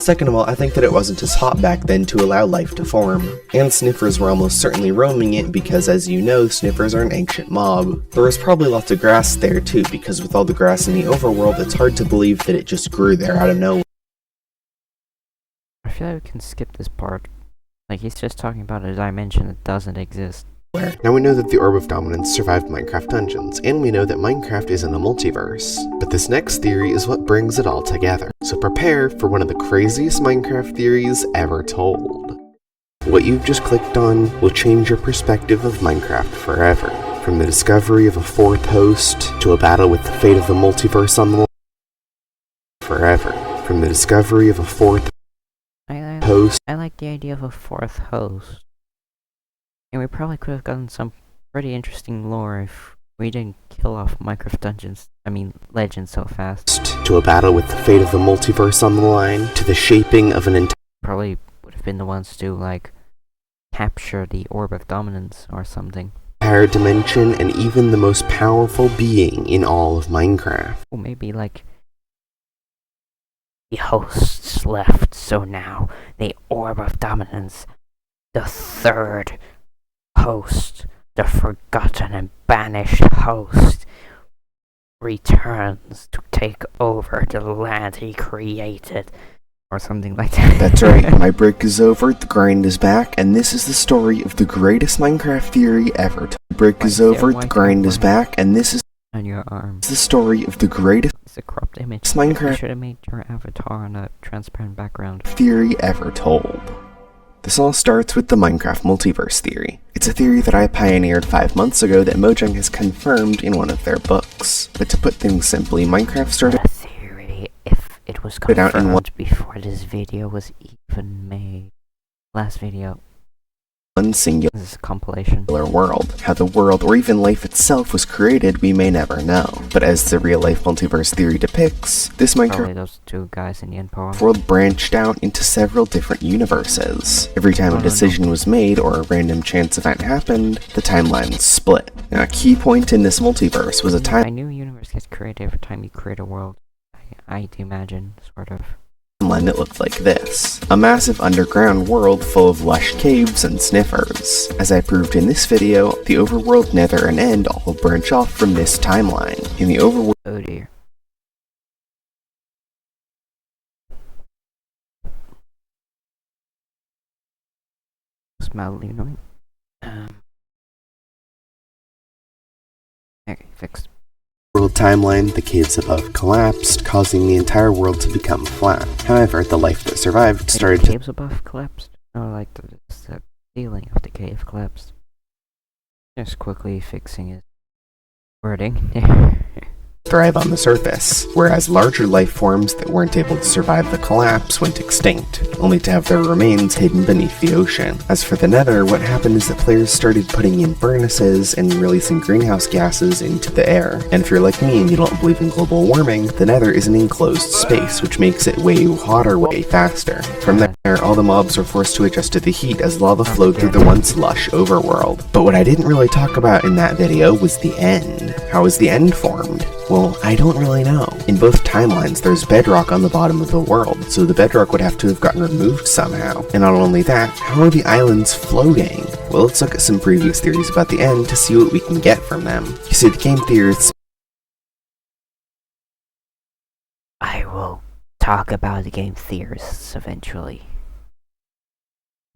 Speaker 2: Second of all, I think that it wasn't as hot back then to allow life to form. And sniffers were almost certainly roaming it because, as you know, sniffers are an ancient mob. There was probably lots of grass there too, because with all the grass in the overworld, it's hard to believe that it just grew there out of nowhere.
Speaker 1: I feel like we can skip this part. Like, he's just talking about a dimension that doesn't exist.
Speaker 2: Now we know that the Orb of Dominance survived Minecraft Dungeons, and we know that Minecraft is in a multiverse. But this next theory is what brings it all together. So prepare for one of the craziest Minecraft theories ever told. What you've just clicked on will change your perspective of Minecraft forever. From the discovery of a fourth host, to a battle with the fate of the multiverse on the line. Forever. From the discovery of a fourth host.
Speaker 1: I like the idea of a fourth host. And we probably could have gotten some pretty interesting lore if we didn't kill off Minecraft Legends so fast.
Speaker 2: To a battle with the fate of the multiverse on the line, to the shaping of an entire...
Speaker 1: Probably would have been the ones to, like, capture the Orb of Dominance or something.
Speaker 2: Entire dimension, and even the most powerful being in all of Minecraft.
Speaker 1: Or maybe, like, the hosts left, so now the Orb of Dominance, the third host, the forgotten and banished host, returns to take over the land he created, or something like that.
Speaker 2: That's right, my break is over, the grind is back, and this is the story of the greatest Minecraft theory ever. The break is over, the grind is back, and this is
Speaker 1: on your arm.
Speaker 2: The story of the greatest
Speaker 1: It's a cropped image.
Speaker 2: Minecraft
Speaker 1: You should have made your avatar on a transparent background.
Speaker 2: Theory ever told. This all starts with the Minecraft multiverse theory. It's a theory that I pioneered 5 months ago that Mojang has confirmed in one of their books. But to put things simply, Minecraft started
Speaker 1: A theory, if it was
Speaker 2: out in
Speaker 1: confirmed before this video was even made. Last video.
Speaker 2: one singular
Speaker 1: This is a compilation.
Speaker 2: world. How the world, or even life itself, was created, we may never know. But as the real-life multiverse theory depicts, this
Speaker 1: Probably
Speaker 2: Minecraft
Speaker 1: those two guys in the end poem.
Speaker 2: world branched out into several different universes. Every time a decision was made or a random chance event happened, the timeline split. Now, a key point in this multiverse was a
Speaker 1: I knew a universe gets created every time you create a world. I'd imagine, sort of.
Speaker 2: timeline that looked like this. A massive underground world full of lush caves and sniffers. As I proved in this video, the overworld, nether, and end all branch off from this timeline. In the overworld,
Speaker 1: Oh dear. It's mildly annoying. Okay, fixed.
Speaker 2: old timeline, the caves above collapsed, causing the entire world to become flat. However, the life that survived started
Speaker 1: the caves above collapsed? No, like the ceiling of the cave collapsed. Just quickly fixing his wording there.
Speaker 2: thrive on the surface, whereas larger life forms that weren't able to survive the collapse went extinct, only to have their remains hidden beneath the ocean. As for the Nether, what happened is that players started putting in furnaces and releasing greenhouse gases into the air. And if you're like me and you don't believe in global warming, the Nether is an enclosed space, which makes it way hotter way faster. From there, all the mobs were forced to adjust to the heat as lava flowed through the once lush overworld. But what I didn't really talk about in that video was the end. How is the end formed? Well, I don't really know. In both timelines, there's bedrock on the bottom of the world, so the bedrock would have to have gotten removed somehow. And not only that, how are the islands floating? Well, let's look at some previous theories about the end to see what we can get from them. You see, the game theorists...
Speaker 1: I will talk about the game theorists eventually.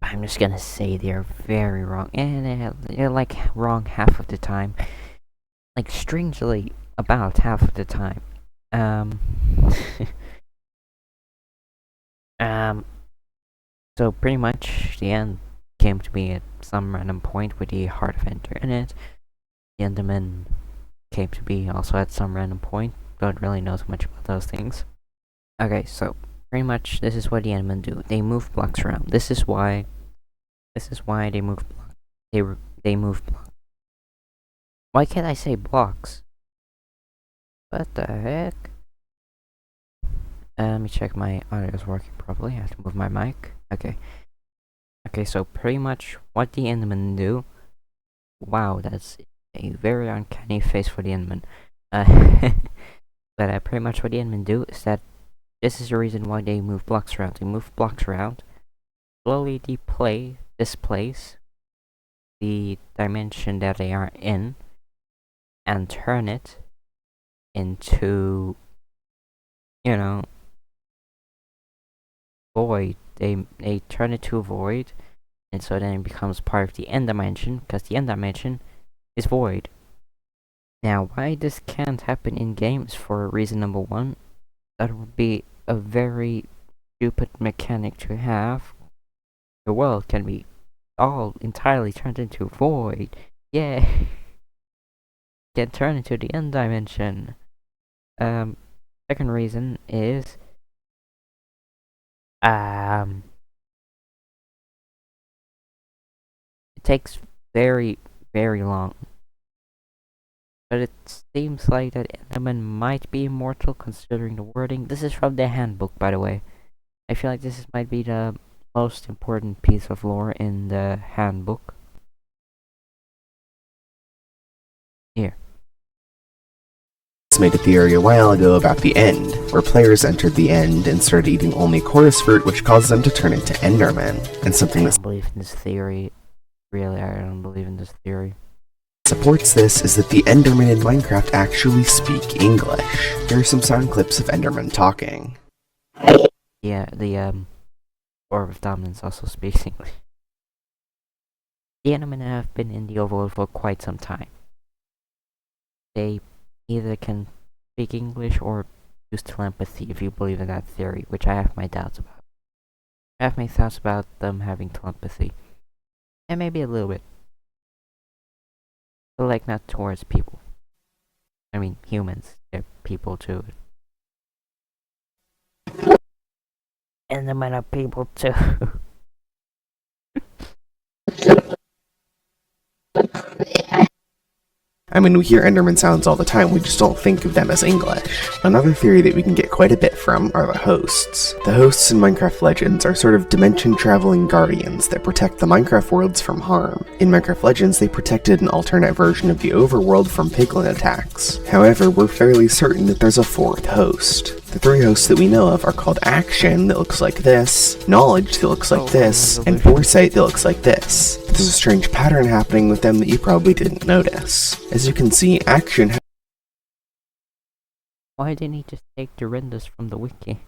Speaker 1: I'm just gonna say they're very wrong, and they're like wrong half of the time. Like, strangely, about half of the time. So pretty much the end came to be at some random point with the Heart of Ender in it. The Enderman came to be also at some random point. Don't really know so much about those things. Okay, so pretty much this is what the Endermen do. They move blocks around. This is why they move blocks. They move blocks. Why can't I say blocks? What the heck? Let me check my audio is working properly. I have to move my mic. Okay. Okay, so pretty much what the Endermen do. Wow, that's a very uncanny face for the Enderman. But pretty much what the Endermen do is that this is the reason why they move blocks around. They move blocks around, slowly displace the dimension that they are in, and turn it into, you know, void. They turn it to a void, and so then it becomes part of the end dimension, because the end dimension is void. Now, why this can't happen in games for reason number one, that would be a very stupid mechanic to have. The world can be all entirely turned into void. Yeah. Can turn into the end dimension. Second reason is it takes very, very long. But it seems like that Enderman might be immortal considering the wording. This is from the handbook, by the way. I feel like this might be the most important piece of lore in the handbook. Here.
Speaker 2: made a theory a while ago about the end, where players entered the end and started eating only chorus fruit, which caused them to turn into Endermen. And something
Speaker 1: I don't believe in this theory. Really, I don't believe in this theory.
Speaker 2: supports this is that the Endermen in Minecraft actually speak English. Here are some sound clips of Endermen talking.
Speaker 1: Yeah, the Orb of Dominance also speaks English. The Endermen have been in the overworld for quite some time. They either can speak English or use telepathy, if you believe in that theory, which I have my doubts about. I have my thoughts about them having telepathy. And maybe a little bit. But like, not towards people. I mean, humans. They're people too. Endermen are people too.
Speaker 2: I mean, we hear Enderman sounds all the time, we just don't think of them as English. Another theory that we can get quite a bit from are the hosts. The hosts in Minecraft Legends are sort of dimension-traveling guardians that protect the Minecraft worlds from harm. In Minecraft Legends, they protected an alternate version of the overworld from piglin attacks. However, we're fairly certain that there's a fourth host. The three hosts that we know of are called Action, that looks like this, Knowledge, that looks like this, and Foresight, that looks like this. But there's a strange pattern happening with them that you probably didn't notice. As you can see, Action
Speaker 1: Why didn't he just take the renders from the wiki?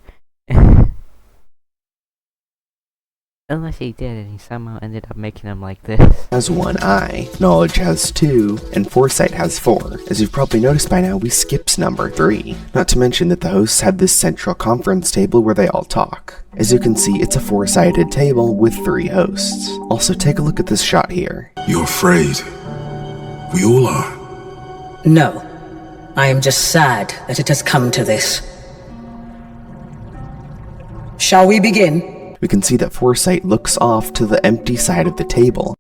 Speaker 1: Unless he did and he somehow ended up making them like this.
Speaker 2: Has one eye, Knowledge has two, and Foresight has four. As you've probably noticed by now, we skipped number 3. Not to mention that the hosts had this central conference table where they all talk. As you can see, it's a 4-sided table with 3 hosts. Also, take a look at this shot here.
Speaker 5: You're afraid. We all are.
Speaker 3: No. I am just sad that it has come to this. Shall we begin?
Speaker 2: We can see that Foresight looks off to the empty side of the table.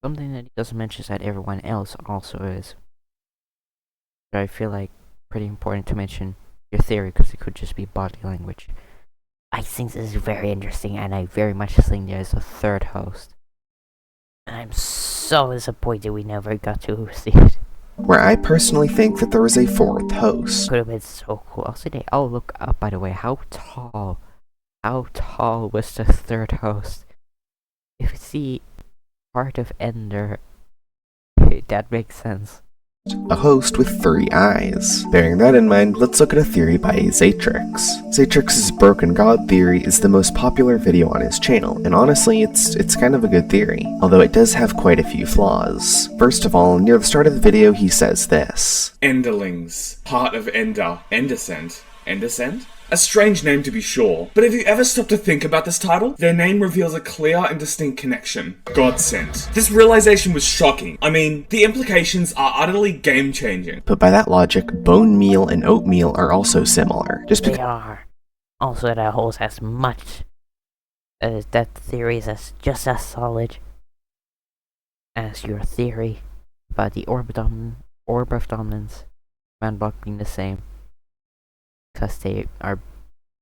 Speaker 1: Something that he doesn't mention is that everyone else also is. But I feel like pretty important to mention your theory because it could just be body language. I think this is very interesting and I very much think there's a third host. And I'm so disappointed we never got to see it.
Speaker 2: Where I personally think that there is a 4th host.
Speaker 1: Could have been so cool. Also, they all look up, by the way. How tall was the third host? If you see part of Ender, that makes sense.
Speaker 2: A host with 3 eyes. Bearing that in mind, let's look at a theory by Zatrix. Zatrix's Broken God theory is the most popular video on his channel, and honestly, it's kind of a good theory, although it does have quite a few flaws. First of all, near the start of the video, he says this.
Speaker 6: Enderlings, part of Ender, Enderscent. Enderscent? A strange name to be sure, but have you ever stopped to think about this title? Their name reveals a clear and distinct connection. God sent. This realization was shocking. I mean, the implications are utterly game-changing.
Speaker 2: But by that logic, bone meal and oatmeal are also similar.
Speaker 1: They are. Also, that holds as much. That theory is just as solid as your theory about the orb of dominance, man block being the same. Because they are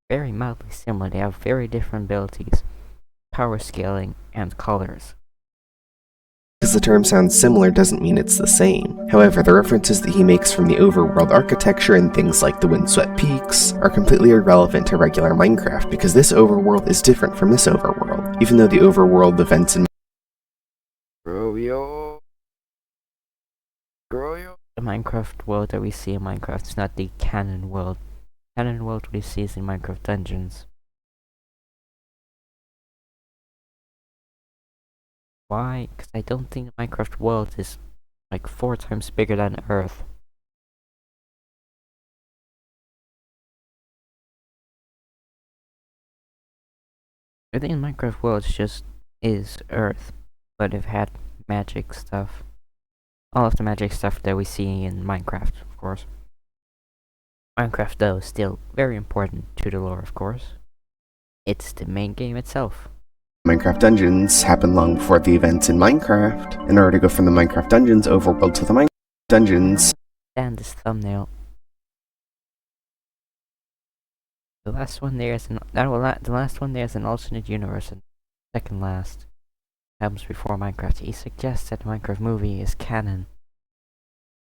Speaker 1: very mildly similar. They have very different abilities, power scaling, and colors.
Speaker 2: Because the term sounds similar doesn't mean it's the same. However, the references that he makes from the overworld architecture and things like the Windswept Peaks are completely irrelevant to regular Minecraft because this overworld is different from this overworld, even though the overworld events in
Speaker 1: The Minecraft world that we see in Minecraft is not the canon world. Canon world we see is in Minecraft Dungeons. Why? Because I don't think the Minecraft world is like 4 times bigger than Earth. I think the Minecraft world is Earth, but it had magic stuff. All of the magic stuff that we see in Minecraft, of course. Minecraft, though, is still very important to the lore, of course. It's the main game itself.
Speaker 2: Minecraft Dungeons happened long before the events in Minecraft. In order to go from the Minecraft Dungeons overworld to the Minecraft Dungeons,
Speaker 1: And this thumbnail. The last one there is an alternate universe, and second last comes before Minecraft. He suggests that the Minecraft movie is canon.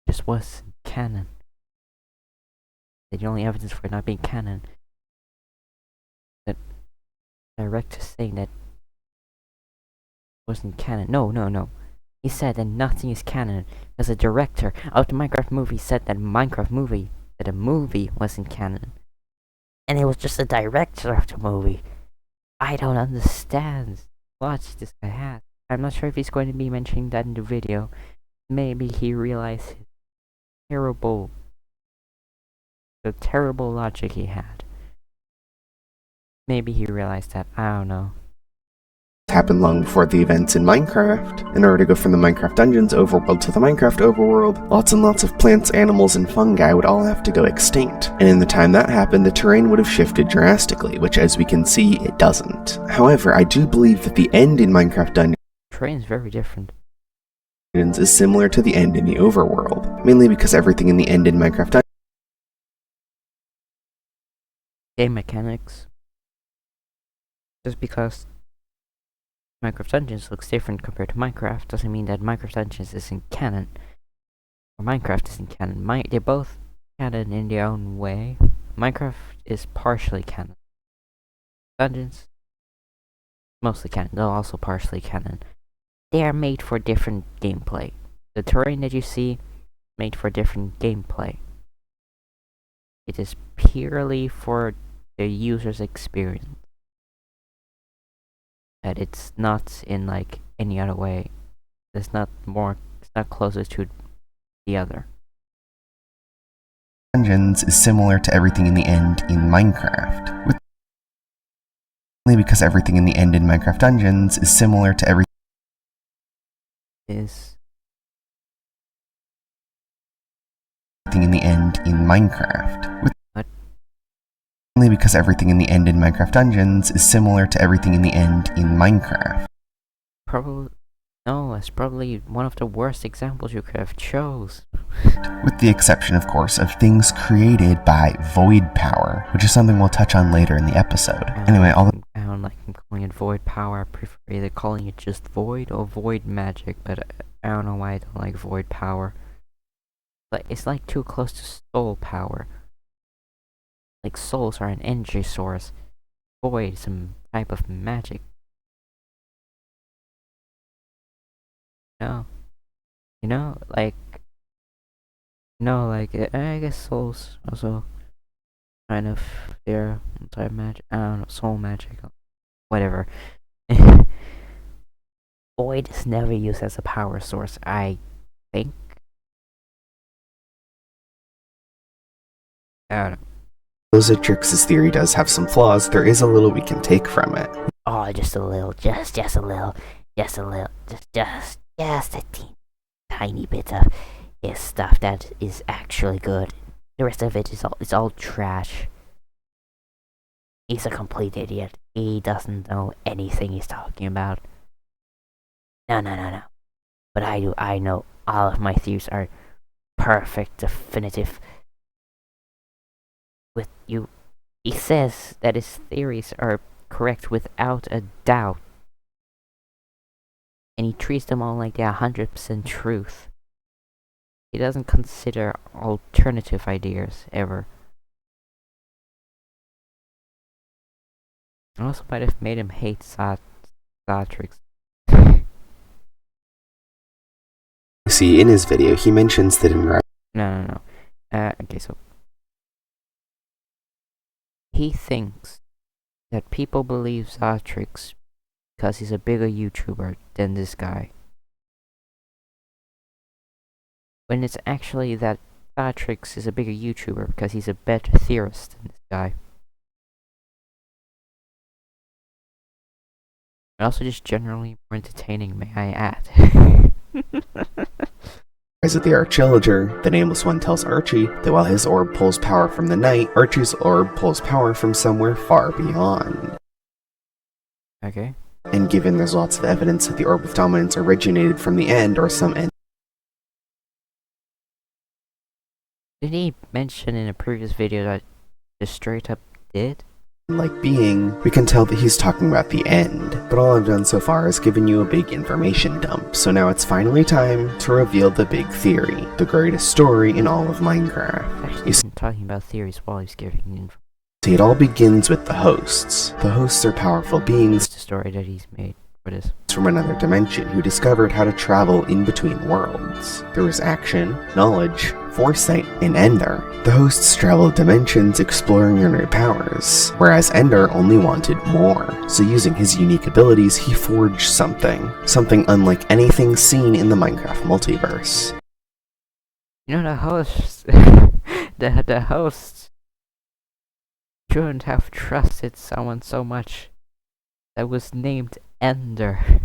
Speaker 1: Just wasn't canon. The only evidence for it not being canon, that director saying that it wasn't canon. No. He said that nothing is canon because the director of the Minecraft movie said that the movie wasn't canon. And it was just the director of the movie. I don't understand what this guy has. I'm not sure if he's going to be mentioning that in the video. Maybe he realized the terrible logic he had. Maybe he realized that. I don't know.
Speaker 2: happened long before the events in Minecraft. In order to go from the Minecraft Dungeons overworld to the Minecraft overworld, lots and lots of plants, animals, and fungi would all have to go extinct. And in the time that happened, the terrain would have shifted drastically, which as we can see, it doesn't. However, I do believe that the end in Minecraft Dungeons
Speaker 1: Terrain's very different.
Speaker 2: is similar to the end in the overworld, mainly because everything in the end in Minecraft Dungeons
Speaker 1: Game mechanics. Just because Minecraft Dungeons looks different compared to Minecraft doesn't mean that Minecraft Dungeons isn't canon. Or Minecraft isn't canon. They're both canon in their own way. Minecraft is partially canon. Dungeons, mostly canon, though also partially canon. They are made for different gameplay. The terrain that you see, made for different gameplay. It is purely for the user's experience. that it's not in like any other way. It's not closest to the other.
Speaker 2: Dungeons is similar to everything in the end in Minecraft. Only because everything in the end in Minecraft Dungeons is similar to everything in the end in Minecraft. Only because everything in the end in Minecraft Dungeons is similar to everything in the end in Minecraft.
Speaker 1: Probably. No, that's probably one of the worst examples you could have chose.
Speaker 2: With the exception, of course, of things created by void power, which is something we'll touch on later in the episode. Anyway,
Speaker 1: I don't like calling it void power. I prefer either calling it just void or void magic, but I don't know why I don't like void power. But it's like too close to soul power. Like souls are an energy source. Void is some type of magic. I guess souls also kind of their type of magic. I don't know, soul magic, whatever. Void is never used as a power source, I think. I don't know.
Speaker 2: Trix's theory does have some flaws. There is a little we can take from it.
Speaker 1: Oh, just a little, just a little, just a tiny bit of stuff that is actually good. The rest of it is all trash. He's a complete idiot. He doesn't know anything he's talking about. No. But I do. I know all of my theories are perfect, definitive. With you, he says that his theories are correct without a doubt. And he treats them all like they're 100% truth. He doesn't consider alternative ideas, ever. I also might have made him hate Zatrix.
Speaker 2: See, in his video, he mentions that in
Speaker 1: No. Okay, so he thinks that people believe Zatrix because he's a bigger YouTuber than this guy. When it's actually that Zatrix is a bigger YouTuber because he's a better theorist than this guy. And also just generally more entertaining, may I add.
Speaker 2: Rise of the Archillager, the Nameless One tells Archie that while his orb pulls power from the night, Archie's orb pulls power from somewhere far beyond.
Speaker 1: Okay.
Speaker 2: And given there's lots of evidence that the Orb of Dominance originated from the end or some end.
Speaker 1: Did he mention in a previous video that just straight up did?
Speaker 2: Like being, we can tell that he's talking about the end, but all I've done so far is given you a big information dump, so now it's finally time to reveal the big theory, the greatest story in all of Minecraft.
Speaker 1: Actually, he's talking about theories while he's giving information.
Speaker 2: See, it all begins with the hosts. The hosts are powerful beings.
Speaker 1: It's the story that he's made for this.
Speaker 2: From another dimension who discovered how to travel in between worlds. There was action, knowledge, foresight, and Ender. The hosts traveled dimensions exploring their new powers, whereas Ender only wanted more. So using his unique abilities, he forged something unlike anything seen in the Minecraft multiverse.
Speaker 1: You know, the hosts, the hosts shouldn't have trusted someone so much that was named Ender.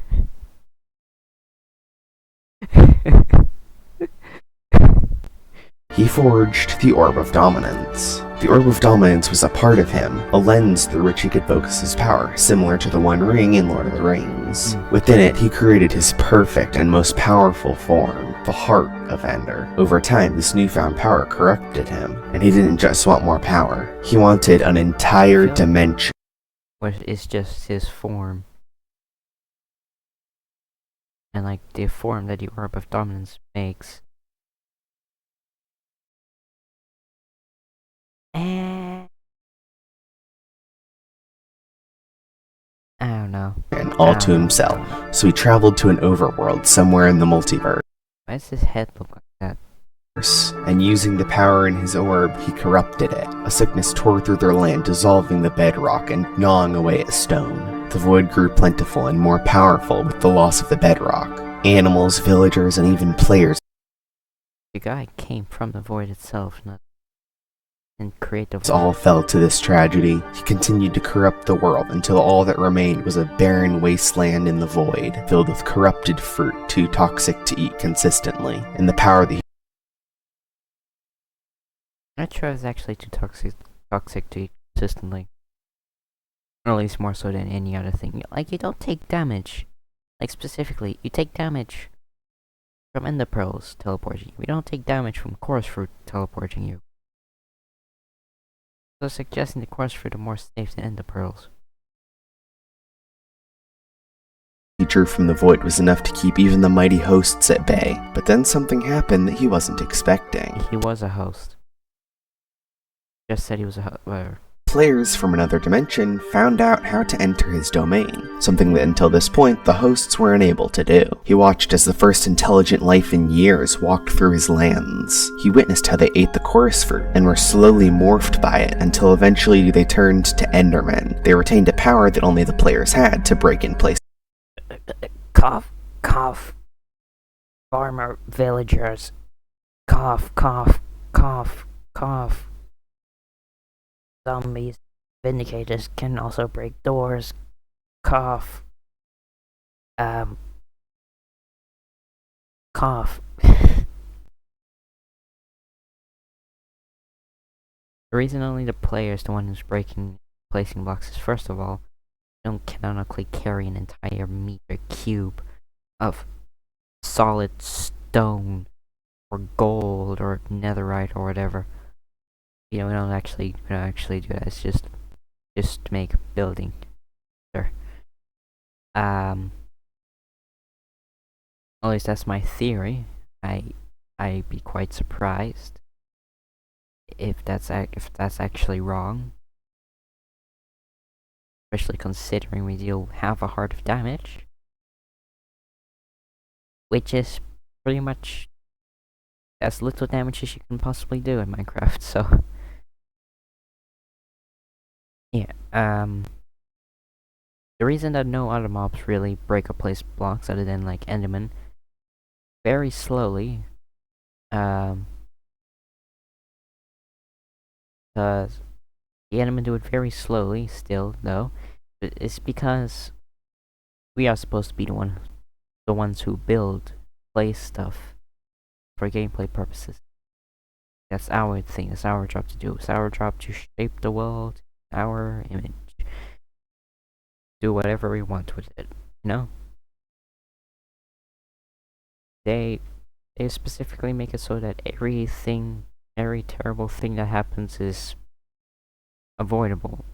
Speaker 2: He forged the Orb of Dominance. The Orb of Dominance was a part of him, a lens through which he could focus his power, similar to the One Ring in Lord of the Rings. Within it, he created his perfect and most powerful form, the Heart of Ender. Over time, this newfound power corrupted him, and he didn't just want more power. He wanted an entire dimension.
Speaker 1: What is just his form. And like the form that the Orb of Dominance makes. I don't know.
Speaker 2: And all to himself. So he traveled to an overworld somewhere in the multiverse.
Speaker 1: Why does his head look like that?
Speaker 2: And using the power in his orb, he corrupted it. A sickness tore through their land, dissolving the bedrock and gnawing away at stone. The void grew plentiful and more powerful with the loss of the bedrock. Animals, villagers, and even players
Speaker 1: The guy came from the void itself, not and create the void.
Speaker 2: all fell to this tragedy. He continued to corrupt the world until all that remained was a barren wasteland in the void, filled with corrupted fruit too toxic to eat consistently, and the power that
Speaker 1: I'm not sure it's actually too toxic to eat consistently. Or at least more so than any other thing. Like, you don't take damage. Like, specifically, you take damage from ender pearls teleporting you. You don't take damage from chorus fruit teleporting you. So suggesting the chorus fruit are more safe than ender pearls.
Speaker 2: he drew from the void was enough to keep even the mighty hosts at bay. But then something happened that he wasn't expecting.
Speaker 1: He was a host. Just said he was a host.
Speaker 2: Players from another dimension found out how to enter his domain, something that until this point the hosts were unable to do. He watched as the first intelligent life in years walked through his lands. He witnessed how they ate the chorus fruit and were slowly morphed by it until eventually they turned to Endermen. They retained a power that only the players had to break in place.
Speaker 1: Cough, cough. Farmer villagers. Cough, cough, cough, cough. Zombies, vindicators can also break doors. Cough. Cough. The reason only the player is the one who's placing blocks is, first of all, you don't canonically carry an entire meter cube of solid stone or gold or netherite or whatever. We don't actually do that. It's just to make a building. Sure. At least that's my theory. I'd be quite surprised if that's actually wrong. Especially considering we deal half a heart of damage, which is pretty much as little damage as you can possibly do in Minecraft. So. Yeah, the reason that no other mobs really break or place blocks other than, like, Enderman, very slowly, because the Enderman do it very slowly still, though, it's because we are supposed to be the ones who build, place stuff for gameplay purposes. That's our thing, that's our job to do, it's our job to shape the world, our image. Do whatever we want with it, you know? They specifically make it so that every terrible thing that happens is avoidable.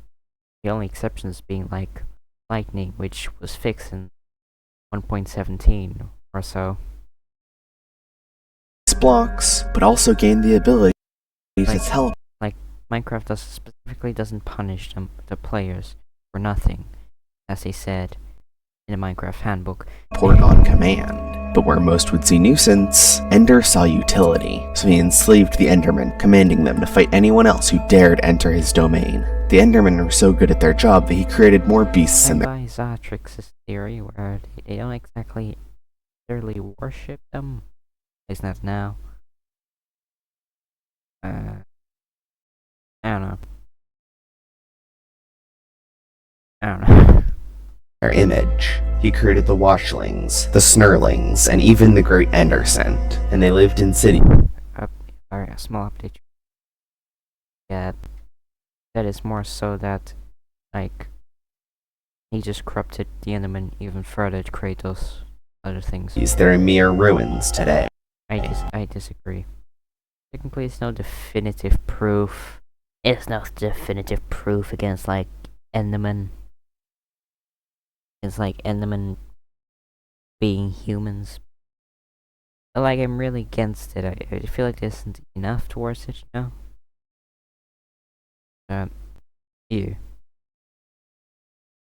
Speaker 1: The only exceptions being, like, lightning, which was fixed in 1.17 or so.
Speaker 2: Blocks, but also gained the ability to teleport.
Speaker 1: Minecraft specifically doesn't punish the players for nothing, as they said in the Minecraft handbook.
Speaker 2: On command. But where most would see nuisance, Ender saw utility, so he enslaved the Endermen, commanding them to fight anyone else who dared enter his domain. The Endermen were so good at their job that he created more beasts in their
Speaker 1: by Zatrix's theory, where they don't exactly necessarily worship them, at least not now. I don't know.
Speaker 2: their image. He created the Watchlings, the Snurlings, and even the Great Endersent, and they lived in cities.
Speaker 1: Alright, a small update. Yeah, that is more so that, like, he just corrupted the Enderman even further to create those other things.
Speaker 2: They're mere ruins today.
Speaker 1: I disagree. Technically, it's no definitive proof. It's no definitive proof against, like, Enderman. It's like Enderman being humans. But, like, I'm really against it. I feel like there isn't enough towards it, you know? Yeah.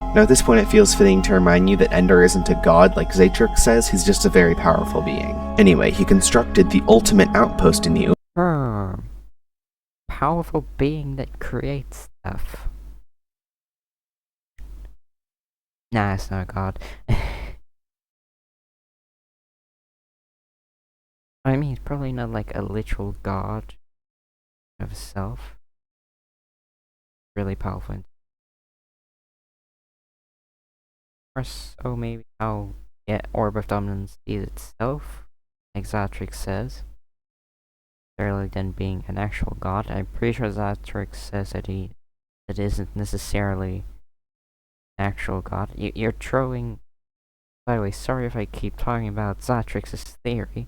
Speaker 2: Now at this point it feels fitting to remind you that Ender isn't a god like Zatrix says, he's just a very powerful being. Anyway, he constructed the ultimate outpost in the
Speaker 1: Powerful being that creates stuff. Nah, it's not a god. I mean, it's probably not like a literal god of itself. Really powerful. Or so maybe how, yeah, Orb of Dominance is itself, like Zatrix says. Rather than being an actual god. I'm pretty sure Zatrix says that it isn't necessarily an actual god. You're throwing. By the way, sorry if I keep talking about Zatrix's theory,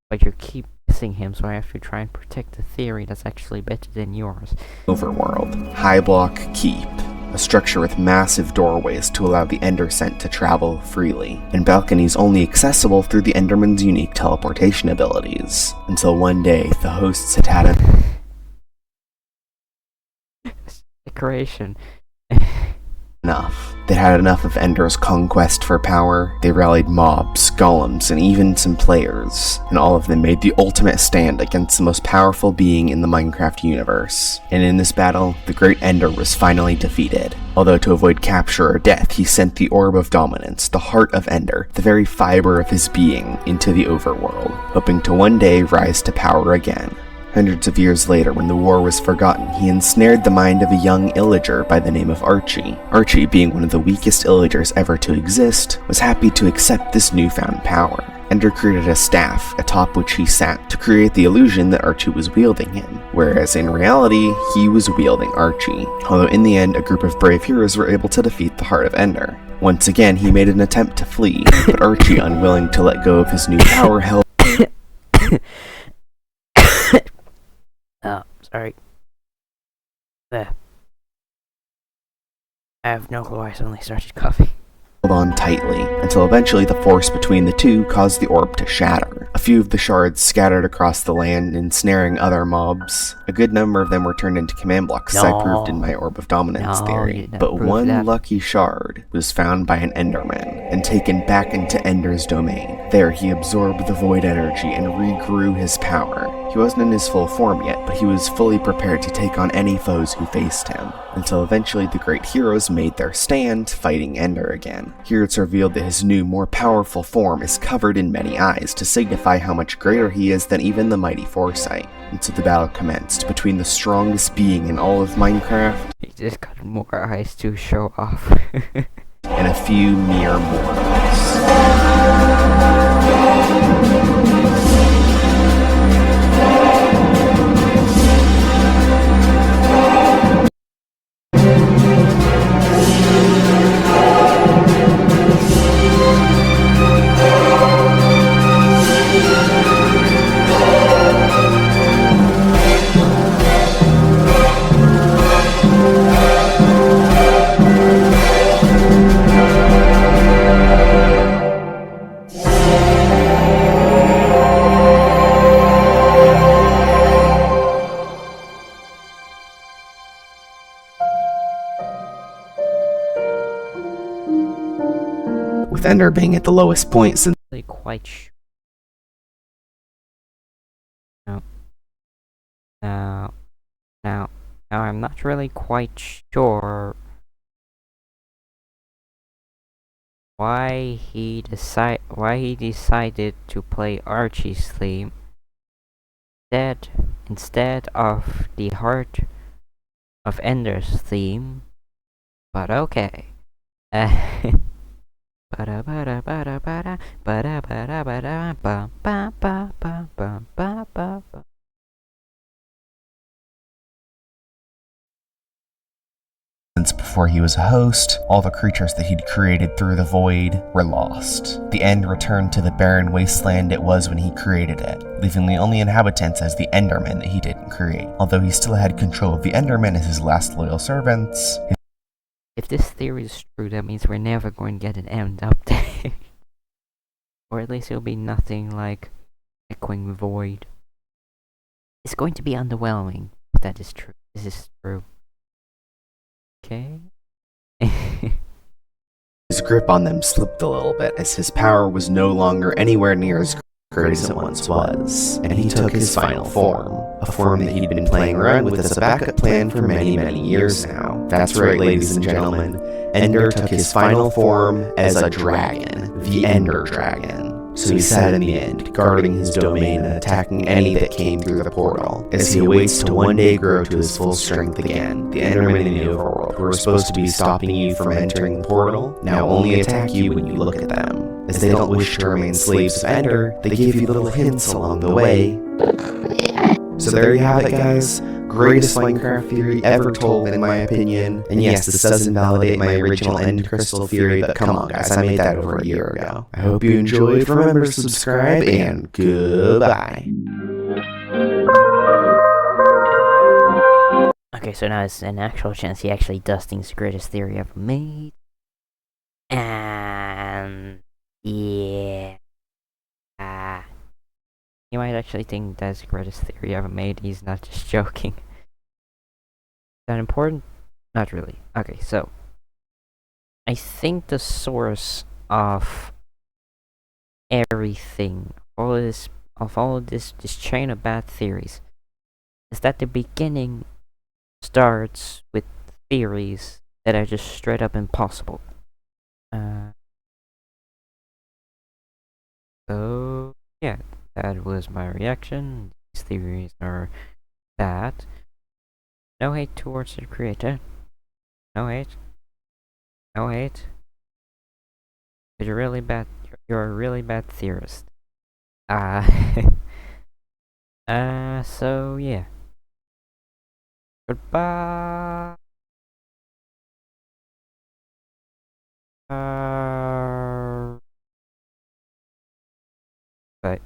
Speaker 1: but you keep missing him, so I have to try and protect the theory that's actually better than yours.
Speaker 2: Overworld. High Block Keep. A structure with massive doorways to allow the Ender Scent to travel freely, and balconies only accessible through the Enderman's unique teleportation abilities. Until one day, the hosts had had
Speaker 1: Decoration.
Speaker 2: enough. They had enough of Ender's conquest for power. They rallied mobs, golems, and even some players, and all of them made the ultimate stand against the most powerful being in the Minecraft universe. And in this battle, the Great Ender was finally defeated. Although to avoid capture or death, he sent the Orb of Dominance, the heart of Ender, the very fiber of his being, into the overworld, hoping to one day rise to power again. Hundreds of years later, when the war was forgotten, he ensnared the mind of a young illager by the name of Archie. Archie, being one of the weakest illagers ever to exist, was happy to accept this newfound power. Ender created a staff, atop which he sat, to create the illusion that Archie was wielding him, whereas in reality, he was wielding Archie. Although in the end, a group of brave heroes were able to defeat the Heart of Ender. Once again, he made an attempt to flee, but Archie, unwilling to let go of his new power, held
Speaker 1: Oh, sorry. There. I have no clue why I suddenly started coughing.
Speaker 2: on tightly, until eventually the force between the two caused the orb to shatter. A few of the shards scattered across the land, ensnaring other mobs. A good number of them were turned into command blocks, as I proved in my Orb of Dominance theory. But one lucky shard was found by an Enderman, and taken back into Ender's domain. There he absorbed the void energy and regrew his power. He wasn't in his full form yet, but he was fully prepared to take on any foes who faced him, until eventually the great heroes made their stand, fighting Ender again. Here it's revealed that his new, more powerful form is covered in many eyes, to signify how much greater he is than even the mighty Foresight. And so the battle commenced between the strongest being in all of Minecraft.
Speaker 1: He just got more eyes to show off.
Speaker 2: And a few mere mortals. With Ender being at the lowest point since
Speaker 1: Quite sure. Now, I'm not really quite sure why he decided to play Archie's theme instead of the Heart of Ender's theme, but okay.
Speaker 2: before he was a host, all the creatures that he'd created through the void were lost. The end returned to the barren wasteland it was when he created it, leaving the only inhabitants as the Endermen that he didn't create. Although he still had control of the Endermen as his last loyal servants.
Speaker 1: If this theory is true, that means we're never going to get an end update. Or at least it'll be nothing like Echoing Void. It's going to be underwhelming, if that is true. This is true. Okay?
Speaker 2: His grip on them slipped a little bit as his power was no longer anywhere near as great as it once was, and he took his final form, a form that he'd been playing around with as a backup plan for many, many years now. That's right, ladies and gentlemen, Ender took his final form as a dragon, the Ender Dragon. So he sat in the end, guarding his domain and attacking any that came through the portal, as he awaits to one day grow to his full strength again. The Endermen in the overworld, who are supposed to be stopping you from entering the portal, now only attack you when you look at them. As they don't wish to remain slaves of Ender, they give you little hints along the way. So there you have it, guys. Greatest Minecraft theory ever told, in my opinion. And yes, this does invalidate my original end crystal theory, but come on, guys, I made that over a year ago. I hope you enjoyed. Remember to subscribe, and goodbye.
Speaker 1: Okay, so now it's an actual chance he actually does think it's the greatest theory ever made. And yeah. You might actually think that's the greatest theory ever made. He's not just joking. That important? Not really. Okay, so I think the source of everything, all of this chain of bad theories, is that the beginning starts with theories that are just straight up impossible. So yeah, that was my reaction. These theories are bad. No hate towards the creator. No hate. No hate. But you're really bad. You're a really bad theorist. So yeah. Goodbye. Bye.